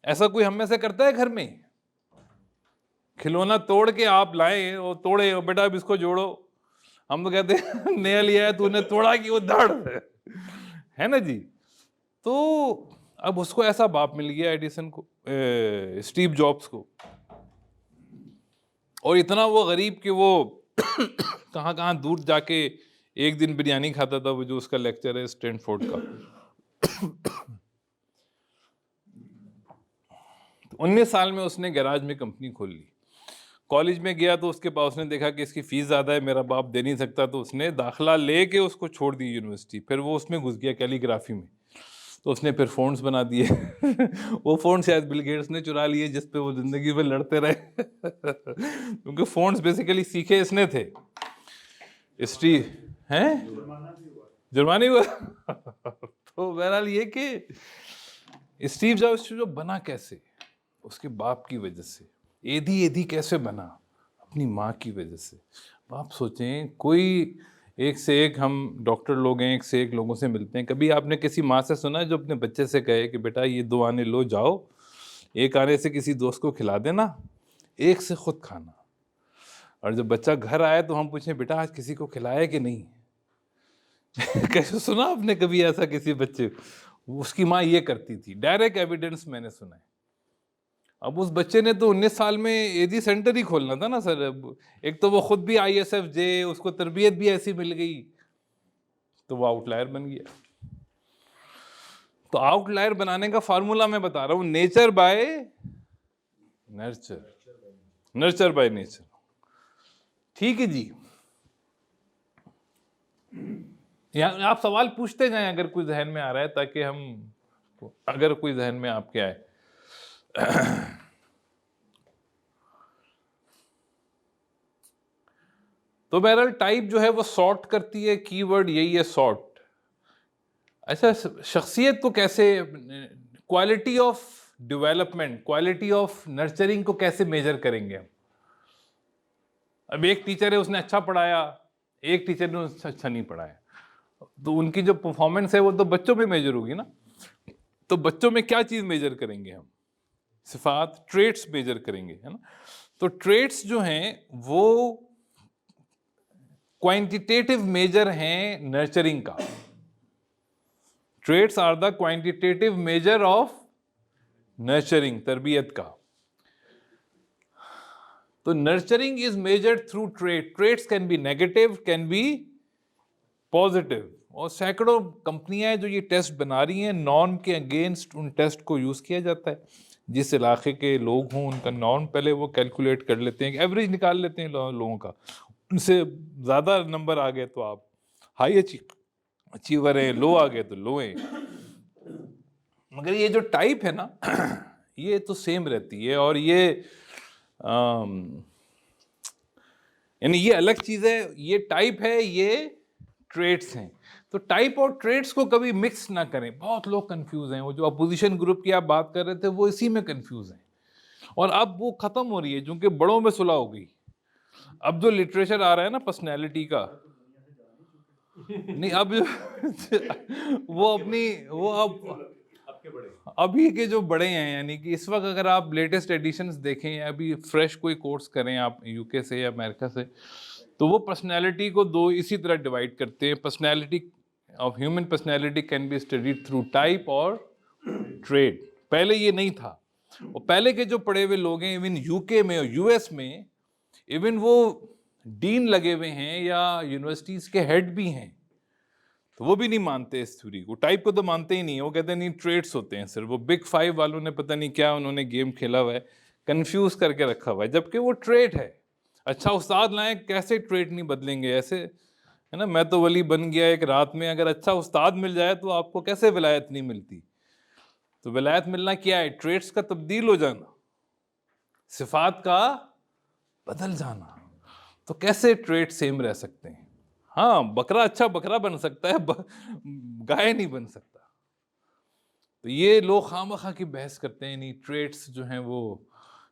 ऐसा कोई हम में से करता है घर में? खिलौना तोड़ के आप लाए और तोड़े और बेटा अब इसको जोड़ो। हम तो कहते हैं नया लिया है तूने, तोड़ा कि वो धड़ है ना जी। तो अब उसको ऐसा बाप मिल गया एडिसन को, स्टीव जॉब्स को, और इतना वो गरीब कि वो कहाँ कहाँ दूर जाके एक दिन बिरयानी खाता था। वो जो उसका लेक्चर है स्टैनफोर्ड का, 19 साल में उसने गैराज में कंपनी खोल ली। कॉलेज में गया तो उसके पास, उसने देखा कि इसकी फीस ज़्यादा है, मेरा बाप दे नहीं सकता, तो उसने दाखिला लेके उसको छोड़ दी यूनिवर्सिटी। फिर वो उसमें घुस गया कैलीग्राफी में, तो उसने फिर फ़ोन्स बना दिए वो फ़ोन शायद बिल गेट्स ने चुरा लिए, जिस पे वो ज़िंदगी में लड़ते रहे क्योंकि फ़ोन्स बेसिकली सीखे इसने थे। स्टीव हैं, जुर्माना हुआ तो बहरहाल ये कि स्टीव जॉब्स जो बना कैसे, उसके बाप की वजह से। एधी कैसे बना? अपनी माँ की वजह से। आप सोचें, कोई एक से एक, हम डॉक्टर लोग हैं, एक से एक लोगों से मिलते हैं। कभी आपने किसी माँ से सुना है जो अपने बच्चे से कहे कि बेटा ये 2 आने लो जाओ, एक आने से किसी दोस्त को खिला देना, एक से खुद खाना। और जब बच्चा घर आए तो हम पूछें बेटा आज किसी को खिलाया कि नहीं कैसे सुना आपने कभी ऐसा किसी बच्चे? उसकी माँ ये करती थी, डायरेक्ट एविडेंस मैंने सुना है। अब उस बच्चे ने तो 19 साल में एजी सेंटर ही खोलना था ना सर। एक तो वो खुद भी ISFJ, उसको तरबियत भी ऐसी मिल गई, तो वो आउटलायर बन गया। तो आउटलायर बनाने का फार्मूला मैं बता रहा हूं, nature by nurture, nurture by nature. ठीक है जी, आप सवाल पूछते जाएं अगर कोई जहन में आ रहा है, ताकि हम, अगर कोई जहन में आपके आए। तो बहरहाल टाइप जो है वो सॉर्ट करती है, कीवर्ड यही है, सॉर्ट। अच्छा, शख्सियत को कैसे, quality of development, quality of nurturing को कैसे मेजर करेंगे हम? अब एक टीचर है, उसने अच्छा पढ़ाया, एक टीचर ने अच्छा नहीं पढ़ाया, तो उनकी जो परफॉर्मेंस है वो तो बच्चों में मेजर होगी ना। तो बच्चों में क्या चीज मेजर करेंगे हम? सिफात, ट्रेट्स मेजर करेंगे, है ना। तो ट्रेट्स जो हैं वो क्वांटिटेटिव मेजर हैं नर्चरिंग का। Traits are the quantitative measure of nurturing, तरबियत का। तो nurturing is measured through trait. Traits can be negative, can be positive, और सैकड़ों कंपनियां हैं जो ये टेस्ट बना रही हैं। नॉर्म के अगेंस्ट उन टेस्ट को यूज किया जाता है। जिस इलाके के लोग हों उनका नॉर्म पहले वो कैलकुलेट कर लेते हैं, एवरेज निकाल लेते हैं लोगों का। उनसे ज़्यादा नंबर आ गए तो आप हाई अचीवर हैं, लो आ गए तो लो हैं। मगर ये जो टाइप है ना, ये तो सेम रहती है, और ये यानी ये अलग चीज़ है, ये टाइप है, ये ट्रेट्स हैं। तो टाइप और ट्रेट्स को कभी मिक्स ना करें। बहुत लोग कंफ्यूज हैं, वो जो अपोजिशन ग्रुप की आप बात कर रहे थे वो इसी में कंफ्यूज हैं, और अब वो खत्म हो रही है क्योंकि बड़ों में सुलह हो गई। अब जो लिटरेचर आ रहा है ना पर्सनैलिटी का, नहीं अब वो अपनी, वो अब अभी के जो बड़े हैं, यानी कि इस वक्त अगर आप लेटेस्ट एडिशंस देखें या अभी फ्रेश कोई कोर्स करें आप यूके से या अमेरिका से, तो वो पर्सनैलिटी को दो इसी तरह डिवाइड करते हैं। Personality of human personality can be studied through type और ट्रेट। पहले ये नहीं था, और पहले के जो पढ़े हुए लोग हैं इवन यूके में और यूएस में, इवन वो डीन लगे हुए हैं या यूनिवर्सिटीज़ के हेड भी हैं, तो वो भी नहीं मानते इस थ्योरी को। टाइप को तो मानते ही नहीं, वो कहते हैं नहीं ट्रेट्स होते हैं सिर्फ। वो बिग 5 वालों ने पता नहीं क्या उन्होंने गेम खेला हुआ है, कंफ्यूज करके रखा हुआ है, जबकि वो ट्रेट है। अच्छा उस्ताद लाएं, कैसे ट्रेट नहीं बदलेंगे ऐसे, है ना। मैं तो वली बन गया एक रात में, अगर अच्छा उस्ताद मिल जाए तो आपको कैसे विलायत नहीं मिलती? तो विलायत मिलना क्या है? ट्रेट्स का तब्दील हो जाना, सिफात का बदल जाना। तो कैसे ट्रेट सेम रह सकते हैं? हाँ, बकरा अच्छा बकरा बन सकता है, गाय नहीं बन सकता। तो ये लोग खामखा की बहस करते हैं, नहीं ट्रेट्स जो हैं वो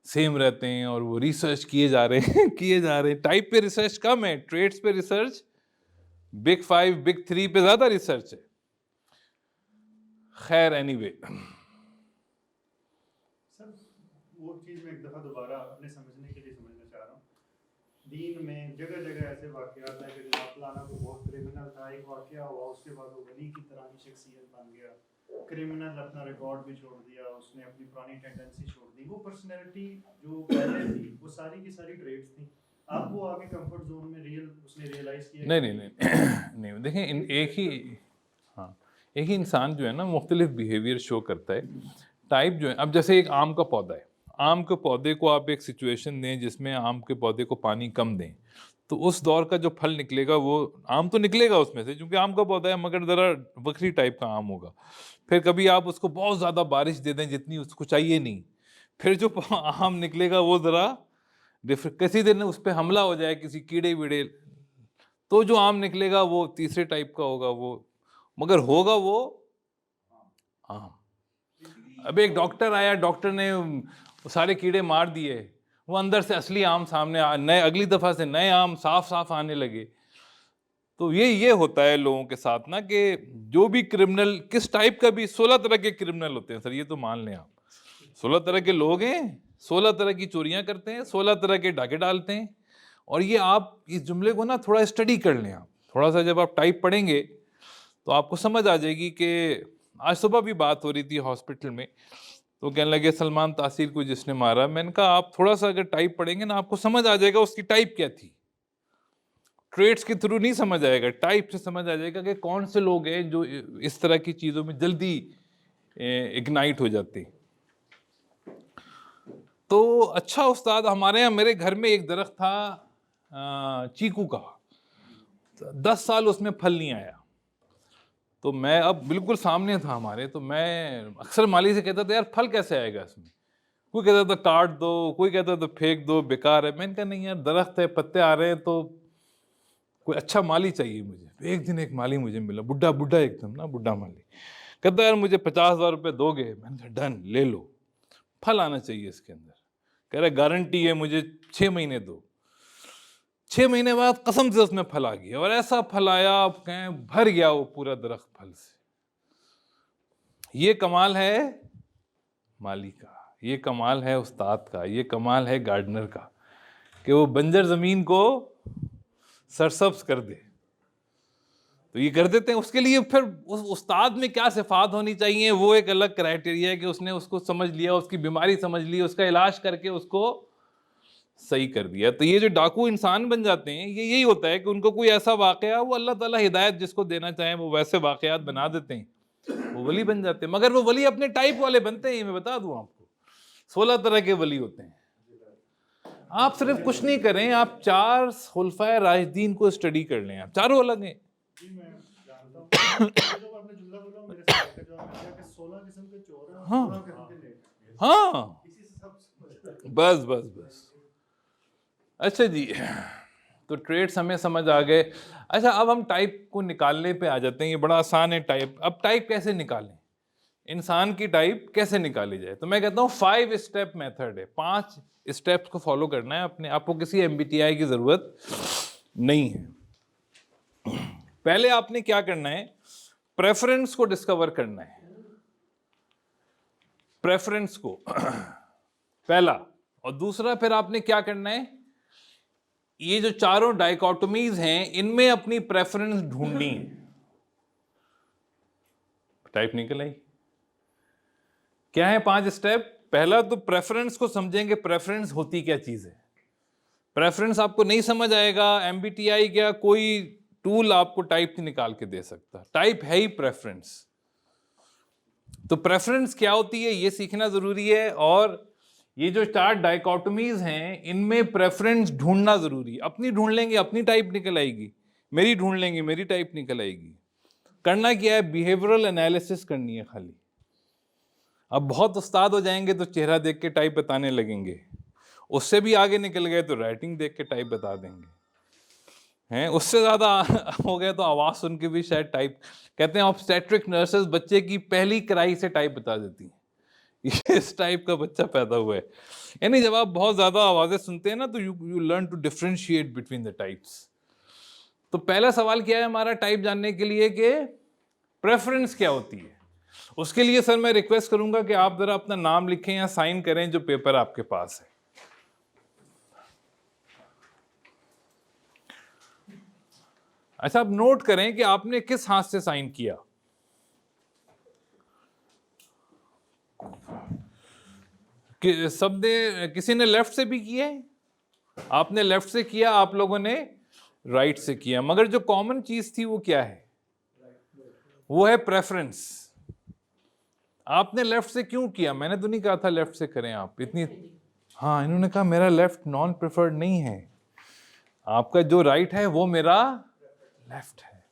सेम रहते हैं, और वो रिसर्च किए जा रहे हैं किए जा रहे हैं। टाइप पे रिसर्च कम है, ट्रेट्स पे रिसर्च बिग 5 बिग 3 पे ज्यादा रिसर्च है। खैर एनीवे, सर वो चीज़ मैं एक दफ़ा दोबारा अपने समझने के लिए समझना चाह रहा हूँ। दीन में जगह जगह ऐसे वाक़यात हैं कि जनाब फलाना को बहुत क्रिमिनल था, एक वाक़या हुआ, उसके बाद वो वली की तरह की शख्सियत बन गया, क्रिमिनल अपना रिकॉर्ड भी छोड़ दिया, उसने अपनी पुरानी टेंडेंसी छोड़ दी। वो पर्सनैलिटी जो पहले थी वो सारी की सारी ट्रेट्स थी। आप वो आगे कंफर्ट जोन में उसने रियलाइज़ किया? नहीं देखें, एक ही इंसान जो है ना मुख्तलिफ बिहेवियर शो करता है। टाइप जो है, अब जैसे एक आम का पौधा है, आम के पौधे को आप एक सिचुएशन दें जिसमें आम के पौधे को पानी कम दें, तो उस दौर का जो फल निकलेगा वो आम तो निकलेगा उसमें से, क्योंकि आम का पौधा है, मगर ज़रा बकरी टाइप का आम होगा। फिर कभी आप उसको बहुत ज़्यादा बारिश दे दें जितनी उसको चाहिए नहीं, फिर जो आम निकलेगा वो ज़रा किसी दिन उस पर हमला हो जाए किसी कीड़े वीड़े, तो जो आम निकलेगा वो तीसरे टाइप का होगा, वो मगर होगा वो आम। अब एक डॉक्टर आया, डॉक्टर ने सारे कीड़े मार दिए, वो अंदर से असली आम सामने नए, अगली दफ़ा से नए आम साफ साफ आने लगे। तो ये होता है लोगों के साथ ना, कि जो भी क्रिमिनल किस टाइप का भी, 16 तरह के क्रिमिनल होते हैं सर, ये तो मान लें आप। 16 तरह के लोग हैं, 16 तरह की चोरियां करते हैं, 16 तरह के डाके डालते हैं। और ये आप इस जुमले को ना थोड़ा स्टडी कर लें, आप थोड़ा सा जब आप टाइप पढ़ेंगे तो आपको समझ आ जाएगी। कि आज सुबह भी बात हो रही थी हॉस्पिटल में, तो कहने लगे सलमान तासीर को जिसने मारा। मैंने कहा आप थोड़ा सा अगर टाइप पढ़ेंगे ना आपको समझ आ जाएगा उसकी टाइप क्या थी। ट्रेड्स के थ्रू नहीं समझ आएगा, टाइप से समझ आ जाएगा कि कौन से लोग हैं जो इस तरह की चीज़ों में जल्दी इग्नाइट हो जाते हैं। तो अच्छा उस्ताद, हमारे यहाँ मेरे घर में एक दरख्त था चीकू का, 10 साल उसमें फल नहीं आया। तो मैं, अब बिल्कुल सामने था हमारे, तो मैं अक्सर माली से कहता था यार फल कैसे आएगा इसमें। कोई कहता था काट दो, कोई कहता था फेंक दो, बेकार है। मैंने कहा नहीं यार, दरख्त है, पत्ते आ रहे हैं, तो कोई अच्छा माली चाहिए मुझे। एक दिन एक माली मुझे मिला, बुढ़ा बुढ़ा एकदम ना, बुढ़ा माली। कहता यार मुझे 50,000 रुपये दोगे? मैंने कहा डन, ले लो, फल आना चाहिए इसके अंदर। कह रहा गारंटी है, मुझे 6 महीने दो। 6 महीने बाद कसम से उसमें फल आ गया, और ऐसा फल आया, आप कहें भर गया वो पूरा दरख्त फल से। ये कमाल है माली का, ये कमाल है उस्ताद का, ये कमाल है गार्डनर का, कि वो बंजर जमीन को सरसब्ज कर दे। तो ये कर देते हैं। उसके लिए फिर उस उस्ताद में क्या सिफात होनी चाहिए, वो एक अलग क्राइटेरिया है कि उसने उसको समझ लिया, उसकी बीमारी समझ ली, उसका इलाज करके उसको सही कर दिया। तो ये जो डाकू इंसान बन जाते हैं, ये यही होता है कि उनको कोई ऐसा वाकया, वो अल्लाह ताला हिदायत जिसको देना चाहे वो वैसे वाकयात बना देते हैं, वो वली बन जाते हैं। मगर वो वली अपने टाइप वाले बनते हैं, मैं बता दूं आपको, 16 तरह के वली होते हैं। आप सिर्फ कुछ नहीं करें, आप 4 खुलफाए राशिदीन को स्टडी कर लें, आप चारों अलग हैं। जी मैं जानता हूँ। जो आपने जुमला बोला वो मेरे साथ का जवाब है कि 16 किस्म के चोर हैं और हाँ। 16 किस्म के नेक हैं। हाँ, इसी से सब समझ बस बस बस। अच्छा जी, तो ट्रेड्स हमें समझ आ गए। अच्छा, अब हम टाइप को निकालने पे आ जाते हैं। ये बड़ा आसान है टाइप। अब टाइप कैसे निकालें, इंसान की टाइप कैसे निकाली जाए? तो मैं कहता हूँ 5 स्टेप मेथड है। 5 स्टेप्स को फॉलो करना है अपने। आपको किसी MBTI की जरूरत नहीं है। पहले आपने क्या करना है, प्रेफरेंस को डिस्कवर करना है, प्रेफरेंस को पहला। और दूसरा फिर आपने क्या करना है, ये जो चारों डाइकोटोमीज हैं इनमें अपनी प्रेफरेंस ढूंढनी है। टाइप निकल आई। क्या है 5 स्टेप? पहला तो प्रेफरेंस को समझेंगे, प्रेफरेंस होती क्या चीज है। प्रेफरेंस आपको नहीं समझ आएगा, MBTI क्या कोई टूल आपको टाइप नहीं निकाल के दे सकता। टाइप है ही प्रेफरेंस। तो प्रेफरेंस क्या होती है ये सीखना जरूरी है। और ये जो 4 डाइकोटोमीज हैं इनमें प्रेफरेंस ढूंढना जरूरी है। अपनी ढूंढ लेंगे अपनी टाइप निकल आएगी, मेरी ढूंढ लेंगे मेरी टाइप निकल आएगी। करना क्या है, बिहेवियरल एनालिसिस करनी है खाली। अब बहुत उस्ताद हो जाएंगे तो चेहरा देख के टाइप बताने लगेंगे, उससे भी आगे निकल गए तो राइटिंग देख के टाइप बता देंगे, हैं उससे ज़्यादा हो गया तो आवाज़ सुन के भी शायद टाइप। कहते हैं ऑब्स्टेट्रिक नर्सेज बच्चे की पहली कराई से टाइप बता देती हैं, इस टाइप का बच्चा पैदा हुआ है। यानी जब आप बहुत ज़्यादा आवाज़ें सुनते हैं ना तो you learn to differentiate between the types. तो पहला सवाल क्या है हमारा टाइप जानने के लिए कि प्रेफरेंस क्या होती है। उसके लिए सर मैं रिक्वेस्ट करूंगा कि आप जरा अपना नाम लिखें या साइन करें जो पेपर आपके पास है। अच्छा, आप नोट करें कि आपने किस हाथ से साइन किया। कि सब ने, किसी ने लेफ्ट से भी किया है, आपने लेफ्ट से किया, आप लोगों ने राइट से किया। मगर जो कॉमन चीज थी वो क्या है, वो है प्रेफरेंस। आपने लेफ्ट से क्यों किया? मैंने तो नहीं कहा था लेफ्ट से करें आप इतनी। हाँ, इन्होंने कहा मेरा लेफ्ट नॉन प्रेफर्ड नहीं है, आपका जो राइट है वो मेरा लेफ्ट है।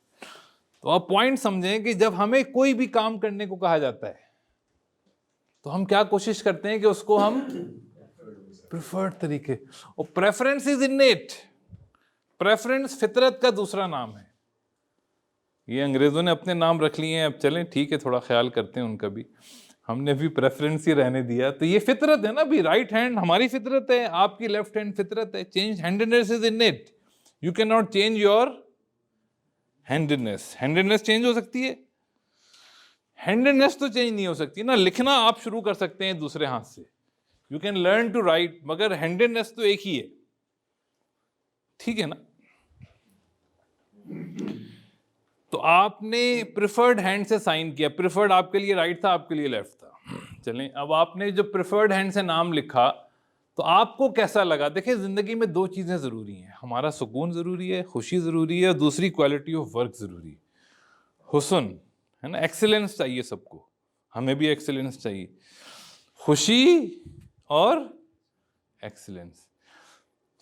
तो आप पॉइंट समझें कि जब हमें कोई भी काम करने को कहा जाता है तो हम क्या कोशिश करते हैं कि उसको हम प्रेफर्ड तरीके। और प्रेफरेंस इज इनेट। प्रेफरेंस फितरत का दूसरा नाम है। ये अंग्रेजों ने अपने नाम रख लिए हैं, अब चलें ठीक है, थोड़ा ख्याल करते हैं उनका भी। हमने भी प्रेफरेंस ही रहने दिया। तो ये फितरत है ना भी, राइट हैंड हमारी फितरत है, आपकी लेफ्ट हैंड फितरत है। Change handedness is इनेट, you can not change your handedness. Handedness change हो सकती है, हैंडेडनेस तो चेंज नहीं हो सकती ना। लिखना आप शुरू कर सकते हैं दूसरे हाथ से, you can learn to write, मगर हैंडेडनेस तो एक ही है, ठीक है ना। तो आपने प्रिफर्ड हैंड से साइन किया, प्रिफर्ड आपके लिए राइट था, आपके लिए लेफ्ट था। चलें, अब आपने जो प्रिफर्ड हैंड से नाम लिखा तो आपको कैसा लगा? देखिए ज़िंदगी में दो चीज़ें ज़रूरी हैं, हमारा सुकून ज़रूरी है, खुशी ज़रूरी है, और दूसरी क्वालिटी ऑफ वर्क ज़रूरी है, हुस्न, है ना? एक्सीलेंस चाहिए सबको, हमें भी एक्सीलेंस चाहिए, खुशी और एक्सीलेंस।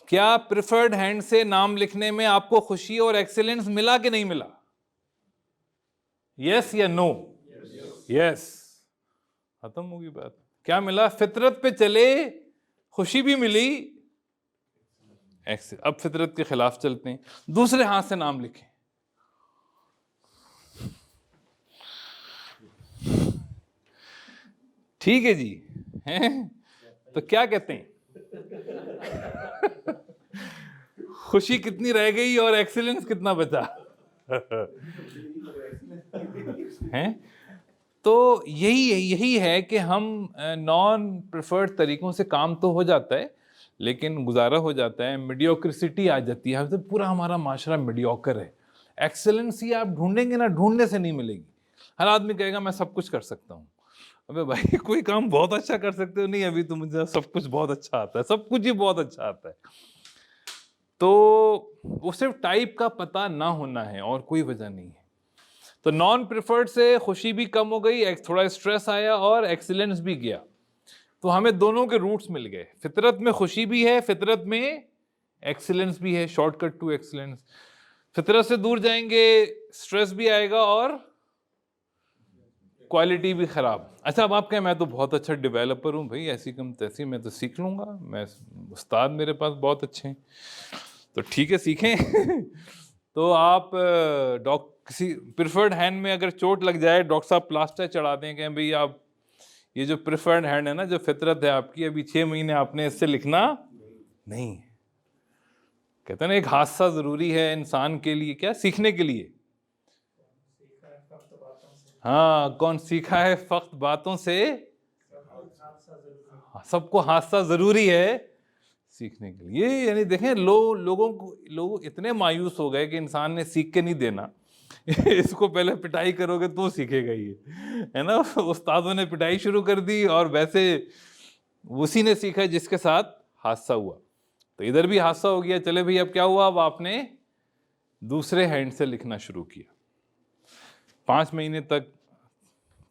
क्या प्रिफर्ड हैंड से नाम लिखने में आपको खुशी और एक्सीलेंस मिला कि नहीं मिला? यस या नो? यस, खत्म होगी बात। क्या मिला? फितरत पे चले, खुशी भी मिली, अब फितरत के खिलाफ चलते हैं, दूसरे हाथ से नाम लिखें। ठीक है जी, हैं? तो क्या कहते हैं? खुशी कितनी रह गई और एक्सीलेंस कितना बचा? हैं? तो यही है कि हम नॉन प्रेफर्ड तरीकों से काम तो हो जाता है, लेकिन गुजारा हो जाता है, मीडियोक्रिसिटी आ जाती है, तो पूरा हमारा माशरा मीडियोकर है। एक्सेलेंसी आप ढूंढेंगे ना, ढूंढने से नहीं मिलेगी। हर आदमी कहेगा मैं सब कुछ कर सकता हूँ। अबे भाई कोई काम बहुत अच्छा कर सकते हो? नहीं, अभी तो मुझे सब कुछ बहुत अच्छा आता है, सब कुछ ही बहुत अच्छा आता है। तो वो सिर्फ टाइप का पता ना होना है और कोई वजह नहीं है। तो नॉन प्रिफर्ड से खुशी भी कम हो गई, थोड़ा स्ट्रेस आया और एक्सीलेंस भी गया। तो हमें दोनों के रूट्स मिल गए, फितरत में खुशी भी है, फितरत में एक्सीलेंस भी है, शॉर्टकट टू एक्सीलेंस। फितरत से दूर जाएंगे, स्ट्रेस भी आएगा और क्वालिटी भी खराब। अच्छा, अब आप कहें मैं तो बहुत अच्छा डेवलपर हूँ भाई, ऐसी कम तैसी, मैं तो सीख लूंगा, मैं उस्ताद मेरे पास बहुत अच्छे हैं। तो ठीक है, सीखें। तो आप किसी प्रिफर्ड हैंड में अगर चोट लग जाए, डॉक्टर साहब प्लास्टर चढ़ा दें, कहें भाई आप ये जो प्रिफर्ड हैंड है ना, जो फितरत है आपकी, अभी 6 महीने आपने इससे लिखना नहीं। कहते हैं ना, एक हादसा जरूरी है इंसान के लिए, क्या सीखने के लिए? हाँ, कौन सीखा है फक्त बातों से, सबको हादसा जरूरी है सीखने के लिए। ये यानी देखें, लोग इतने मायूस हो गए कि इंसान ने सीख के नहीं देना। इसको पहले पिटाई करोगे तो सीखेगा ये, है ना? उस्तादों ने पिटाई शुरू कर दी और वैसे उसी ने सीखा जिसके साथ हादसा हुआ। तो इधर भी हादसा हो गया, चले भाई अब क्या हुआ? अब आपने दूसरे हैंड से लिखना शुरू किया। 5 महीने तक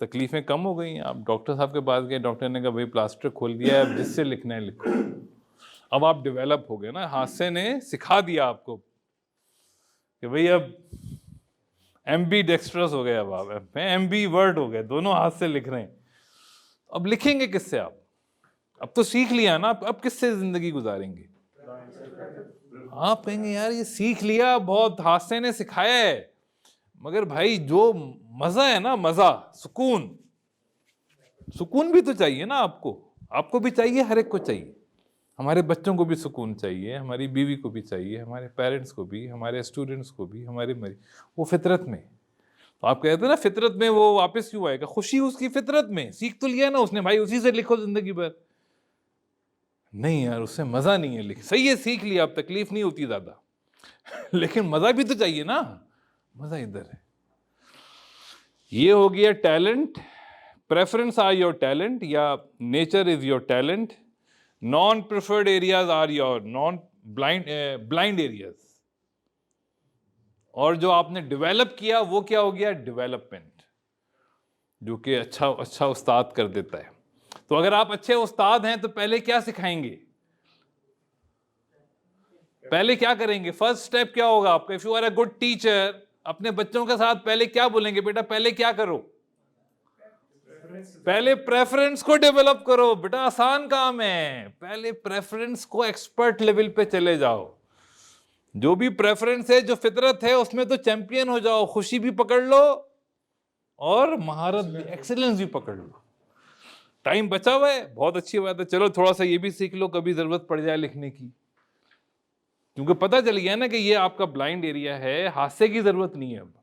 तकलीफें कम हो गई, आप डॉक्टर साहब के पास गए, डॉक्टर ने कहा भाई प्लास्टर खोल दिया है, अब जिससे लिखना है लिखो। अब आप डेवलप हो गए ना, हादसे ने सिखा दिया आपको कि भाई अब एम्बी डेक्स्ट्रस हो गए, अब आप एम्बी वर्ड हो गए, दोनों हाथ से लिख रहे हैं। अब लिखेंगे किससे आप? अब तो सीख लिया ना, अब किससे जिंदगी गुजारेंगे? आप कहेंगे यार ये सीख लिया, बहुत हादसे ने सिखाया है, मगर भाई जो मजा है ना, मजा, सुकून भी तो चाहिए ना आपको भी चाहिए, हर एक को चाहिए। हमारे बच्चों को भी सुकून चाहिए, हमारी बीवी को भी चाहिए, हमारे पेरेंट्स को भी, हमारे स्टूडेंट्स को भी, हमारे वो फितरत में। तो आप कहते हैं ना फितरत में वो वापस क्यों आएगा? खुशी उसकी फितरत में, सीख तो लिया ना उसने, भाई उसी से लिखो जिंदगी भर। नहीं यार, उससे मजा नहीं है लिख, सही है सीख लिया, अब तकलीफ नहीं होती ज्यादा, लेकिन मजा भी तो चाहिए ना, मजा इधर है। ये हो गया talent. Preference are your talent या nature is your talent. Non preferred areas are your non blind areas. और जो आपने डेवलप किया वो क्या हो गया? डेवलपमेंट, जो कि अच्छा उस्ताद कर देता है। तो अगर आप अच्छे उस्ताद हैं तो पहले क्या सिखाएंगे? पहले क्या करेंगे? फर्स्ट स्टेप क्या होगा आपका? If you are a good teacher, अपने बच्चों के साथ पहले क्या बोलेंगे? बेटा पहले क्या करो? पहले प्रेफरेंस को डेवलप करो। बेटा आसान काम है, पहले प्रेफरेंस को एक्सपर्ट लेवल पे चले जाओ। जो भी प्रेफरेंस है, जो फितरत है, उसमें तो चैंपियन हो जाओ। खुशी भी पकड़ लो और महारत भी, एक्सीलेंस भी पकड़ लो। टाइम बचा हुआ है, बहुत अच्छी बात है। चलो थोड़ा सा ये भी सीख लो, कभी जरूरत पड़ जाए लिखने की, क्योंकि पता चल गया ना कि ये आपका ब्लाइंड एरिया है, हादसे की जरूरत नहीं है। अब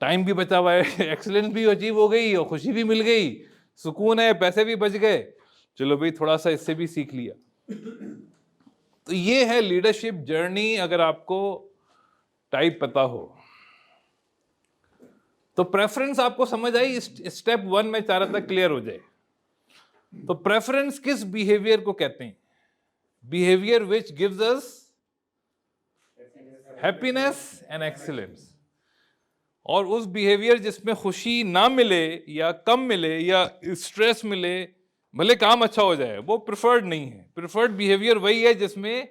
टाइम भी बचा हुआ है, एक्सीलेंस भी अचीव हो गई और खुशी भी मिल गई, सुकून है, पैसे भी बच गए। चलो भाई थोड़ा सा इससे भी सीख लिया। तो ये है लीडरशिप जर्नी, अगर आपको टाइप पता हो तो। प्रेफरेंस आपको समझ आई? स्टेप 1 में चाह रहा था क्लियर हो जाए। तो प्रेफरेंस किस बिहेवियर को कहते हैं? Behaviour which gives us happiness and excellence. और उस बिहेवियर जिसमें खुशी ना मिले या कम मिले या स्ट्रेस मिले, भले काम अच्छा हो जाए, वो प्रिफर्ड नहीं है। प्रिफर्ड बिहेवियर वही है जिसमें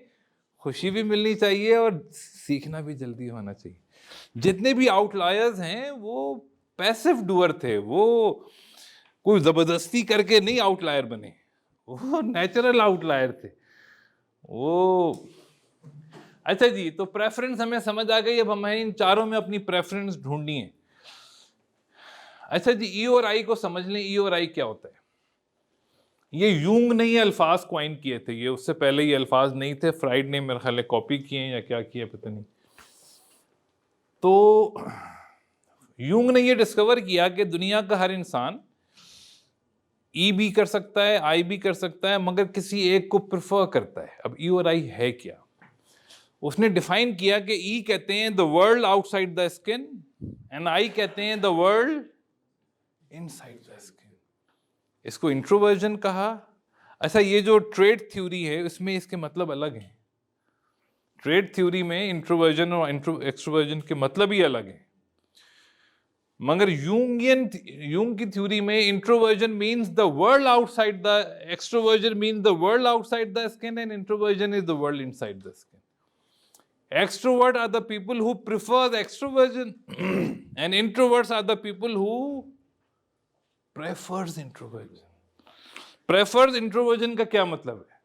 खुशी भी मिलनी चाहिए और सीखना भी जल्दी होना चाहिए। जितने भी आउटलायर्स हैं वो पैसिव डूअर थे, वो कोई जबरदस्ती करके नहीं आउटलायर बने, वो नेचुरल आउटलायर थे वो। अच्छा जी, तो प्रेफरेंस हमें समझ आ गई। अब हमें इन चारों में अपनी प्रेफरेंस ढूंढनी है। अच्छा जी, ई और आई को समझ लें। ई और आई क्या होता है? ये यूंग ने ये अल्फाज क्वाइन किए थे, ये उससे पहले ये अल्फाज नहीं थे, फ्राइड ने मेरे ख्याल है कॉपी किए या क्या किए पता नहीं। तो यूंग ने ये डिस्कवर किया कि दुनिया का हर इंसान ई भी कर सकता है, आई भी कर सकता है, मगर किसी एक को प्रेफर करता है। अब ई और आई है क्या? उसने डिफाइन किया कि ई कहते हैं the world outside the skin and I कहते हैं the world inside the skin. इसको इंट्रोवर्जन कहा। अच्छा, ये जो ट्रेड थ्योरी है इसमें इसके मतलब अलग हैं। ट्रेड थ्योरी में इंट्रोवर्जन और एक्सट्रोवर्जन के मतलब ही अलग हैं। मगर यूंग की थ्योरी में introversion means the world outside the, extroversion means the world outside the skin and introversion is the world inside the skin. Extrovert are the people who prefer the extroversion and introverts are the people who prefers introversion. Prefers introversion का क्या मतलब है?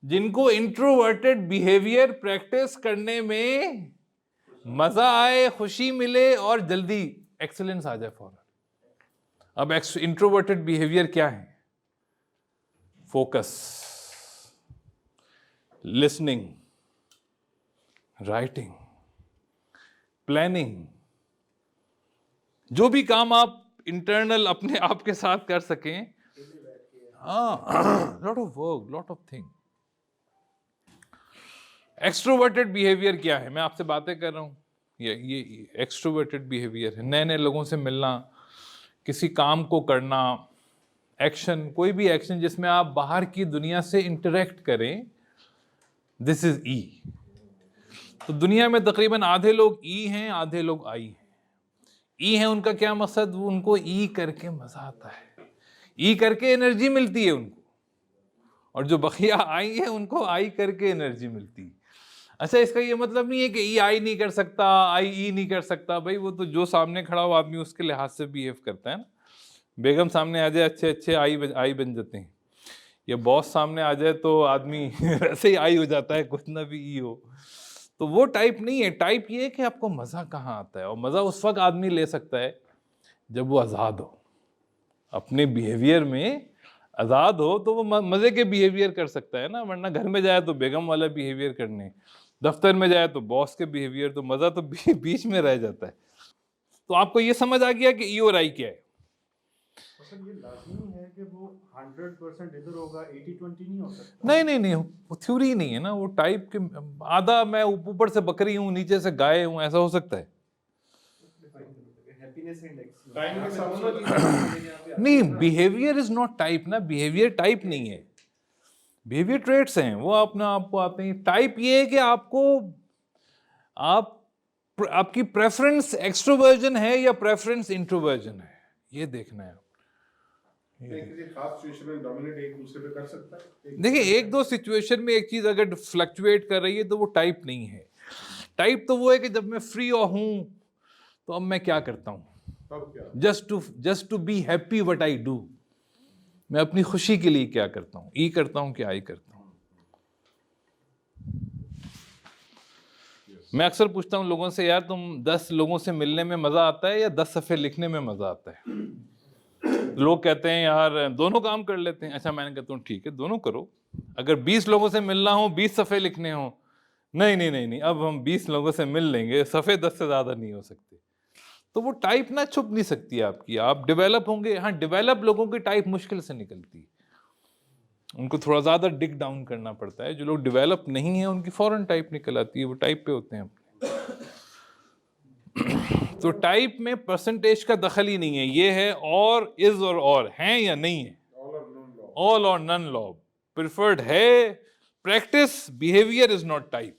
जिनको introverted behaviour practice करने में मजा आए, खुशी मिले और जल्दी एक्सीलेंस आ जाए फौरन। अब इंट्रोवर्टेड बिहेवियर क्या है? फोकस, लिसनिंग, राइटिंग, प्लानिंग, जो भी काम आप इंटरनल अपने आप के साथ कर सकें। Lot of work, lot of thing. Extroverted behaviour क्या है? मैं आपसे बातें कर रहा हूं, ये एक्सट्रोवर्टेड बिहेवियर है। नए नए लोगों से मिलना, किसी काम को करना, एक्शन, कोई भी एक्शन जिसमें आप बाहर की दुनिया से इंटरेक्ट करें, दिस इज ई। तो दुनिया में तकरीबन आधे लोग ई हैं, आधे लोग आई हैं। ई हैं, उनका क्या मकसद? उनको ई करके मजा आता है, ई करके एनर्जी मिलती है उनको। और जो बखिया आई है उनको आई करके एनर्जी मिलती है। अच्छा, इसका ये मतलब नहीं है कि ई आई नहीं कर सकता, आई ई नहीं कर सकता। भाई वो तो जो सामने खड़ा हो आदमी उसके लिहाज से बिहेव करता है ना। बेगम सामने आ जाए, अच्छे अच्छे आई बन जाते हैं। या बॉस सामने आ जाए तो आदमी वैसे ही आई हो जाता है, कुछ ना भी ई हो। तो वो टाइप नहीं है। टाइप ये है कि आपको मज़ा कहाँ आता है, और मज़ा उस वक्त आदमी ले सकता है जब वो आज़ाद हो, अपने बिहेवियर में आज़ाद हो, तो वो मज़े के बिहेवियर कर सकता है ना। वरना घर में जाए तो बेगम वाला बिहेवियर करने, दफ्तर में जाए तो बॉस के बिहेवियर, तो मज़ा तो बीच में रह जाता है। तो आपको ये समझ आ गया कि ई और आई क्या है? ये लाज़मी है कि वो 100% इधर होगा, 80-20 नहीं हो सकता। नहीं, वो थ्योरी नहीं है ना। वो टाइप के आधा मैं ऊपर से बकरी हूँ, नीचे से गाय हूँ, ऐसा हो सकता है? नहीं, बिहेवियर इज नॉट टाइप ना। बिहेवियर टाइप नहीं है, बिहेवियर ट्रेट्स हैं, वो अपने आप को आते हैं। टाइप ये है कि आपकी प्रेफरेंस एक्सट्रोवर्जन है या प्रेफरेंस इंट्रोवर्जन है, ये देखना है। देखिए, एक दो सिचुएशन में एक चीज अगर फ्लक्चुएट कर रही है तो वो टाइप नहीं है। टाइप तो वो है कि जब मैं फ्री हूं तो अब मैं क्या करता हूं, just to be happy what I do. मैं अपनी खुशी के लिए क्या करता हूं, ई करता हूं कि आई करता हूं। मैं अक्सर पूछता हूं लोगों से, यार तुम 10 लोगों से मिलने में मजा आता है या 10 सफ़े लिखने में मजा आता है? लोग कहते हैं यार दोनों काम कर लेते हैं। अच्छा, मैंने कहता हूँ ठीक है, दोनों करो। अगर 20 लोगों से मिलना हो, 20 सफ़े लिखने हो, नहीं, अब हम 20 लोगों से मिल लेंगे, सफ़े 10 से ज़्यादा नहीं हो सकते। तो वो टाइप ना छुप नहीं सकती आपकी, आप डेवलप होंगे। हाँ, डेवलप लोगों की टाइप मुश्किल से निकलती है, उनको थोड़ा ज़्यादा डिग डाउन करना पड़ता है। जो लोग डेवलप नहीं है उनकी फ़ौरन टाइप निकल आती है, वो टाइप पे होते हैं अपने। तो टाइप में परसेंटेज का दखल ही नहीं है, ये है और इज और हैं या नहीं है, ऑल और नन लॉ। प्रिफर्ड है practice behaviour is not type.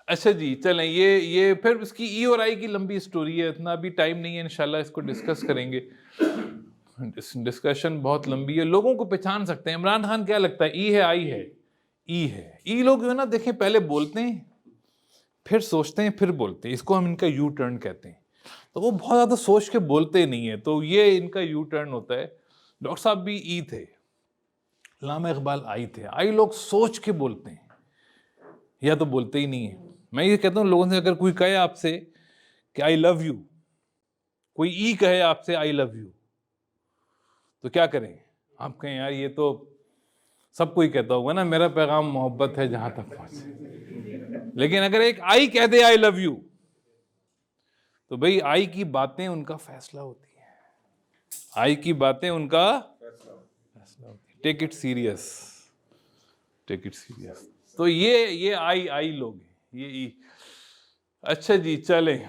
अच्छा जी, चलें, ये फिर इसकी ई और आई की लंबी स्टोरी है, इतना अभी टाइम नहीं है, इंशाल्लाह इसको डिस्कस करेंगे। डिस्कशन बहुत लंबी है, लोगों को पहचान सकते हैं। इमरान खान क्या लगता है, ई है आई है? ई है। ई लोग जो है ना, देखें, पहले बोलते हैं, फिर सोचते हैं, फिर बोलते हैं, इसको हम इनका यू टर्न कहते हैं। तो वो बहुत ज़्यादा सोच के बोलते नहीं है, तो ये इनका यू टर्न होता है। डॉक्टर साहब भी ई थे, अल्लामा इकबाल आई थे। आई लोग सोच के बोलते हैं या तो बोलते ही नहीं है। मैं ये कहता हूँ लोगों से, अगर कोई कहे आपसे कि आई लव यू, कोई ई कहे आपसे आई लव यू, तो क्या करें आप? कहें यार ये तो सब कोई कहता होगा ना, मेरा पैगाम मोहब्बत है जहां तक पहुंचे। लेकिन अगर एक आई कह दे आई लव यू, तो भाई आई की बातें उनका फैसला होती है, आई की बातें उनका फैसला होती है। Take it serious, take it serious. तो ये आई लोग हैं, ये ई। अच्छा जी, चलें,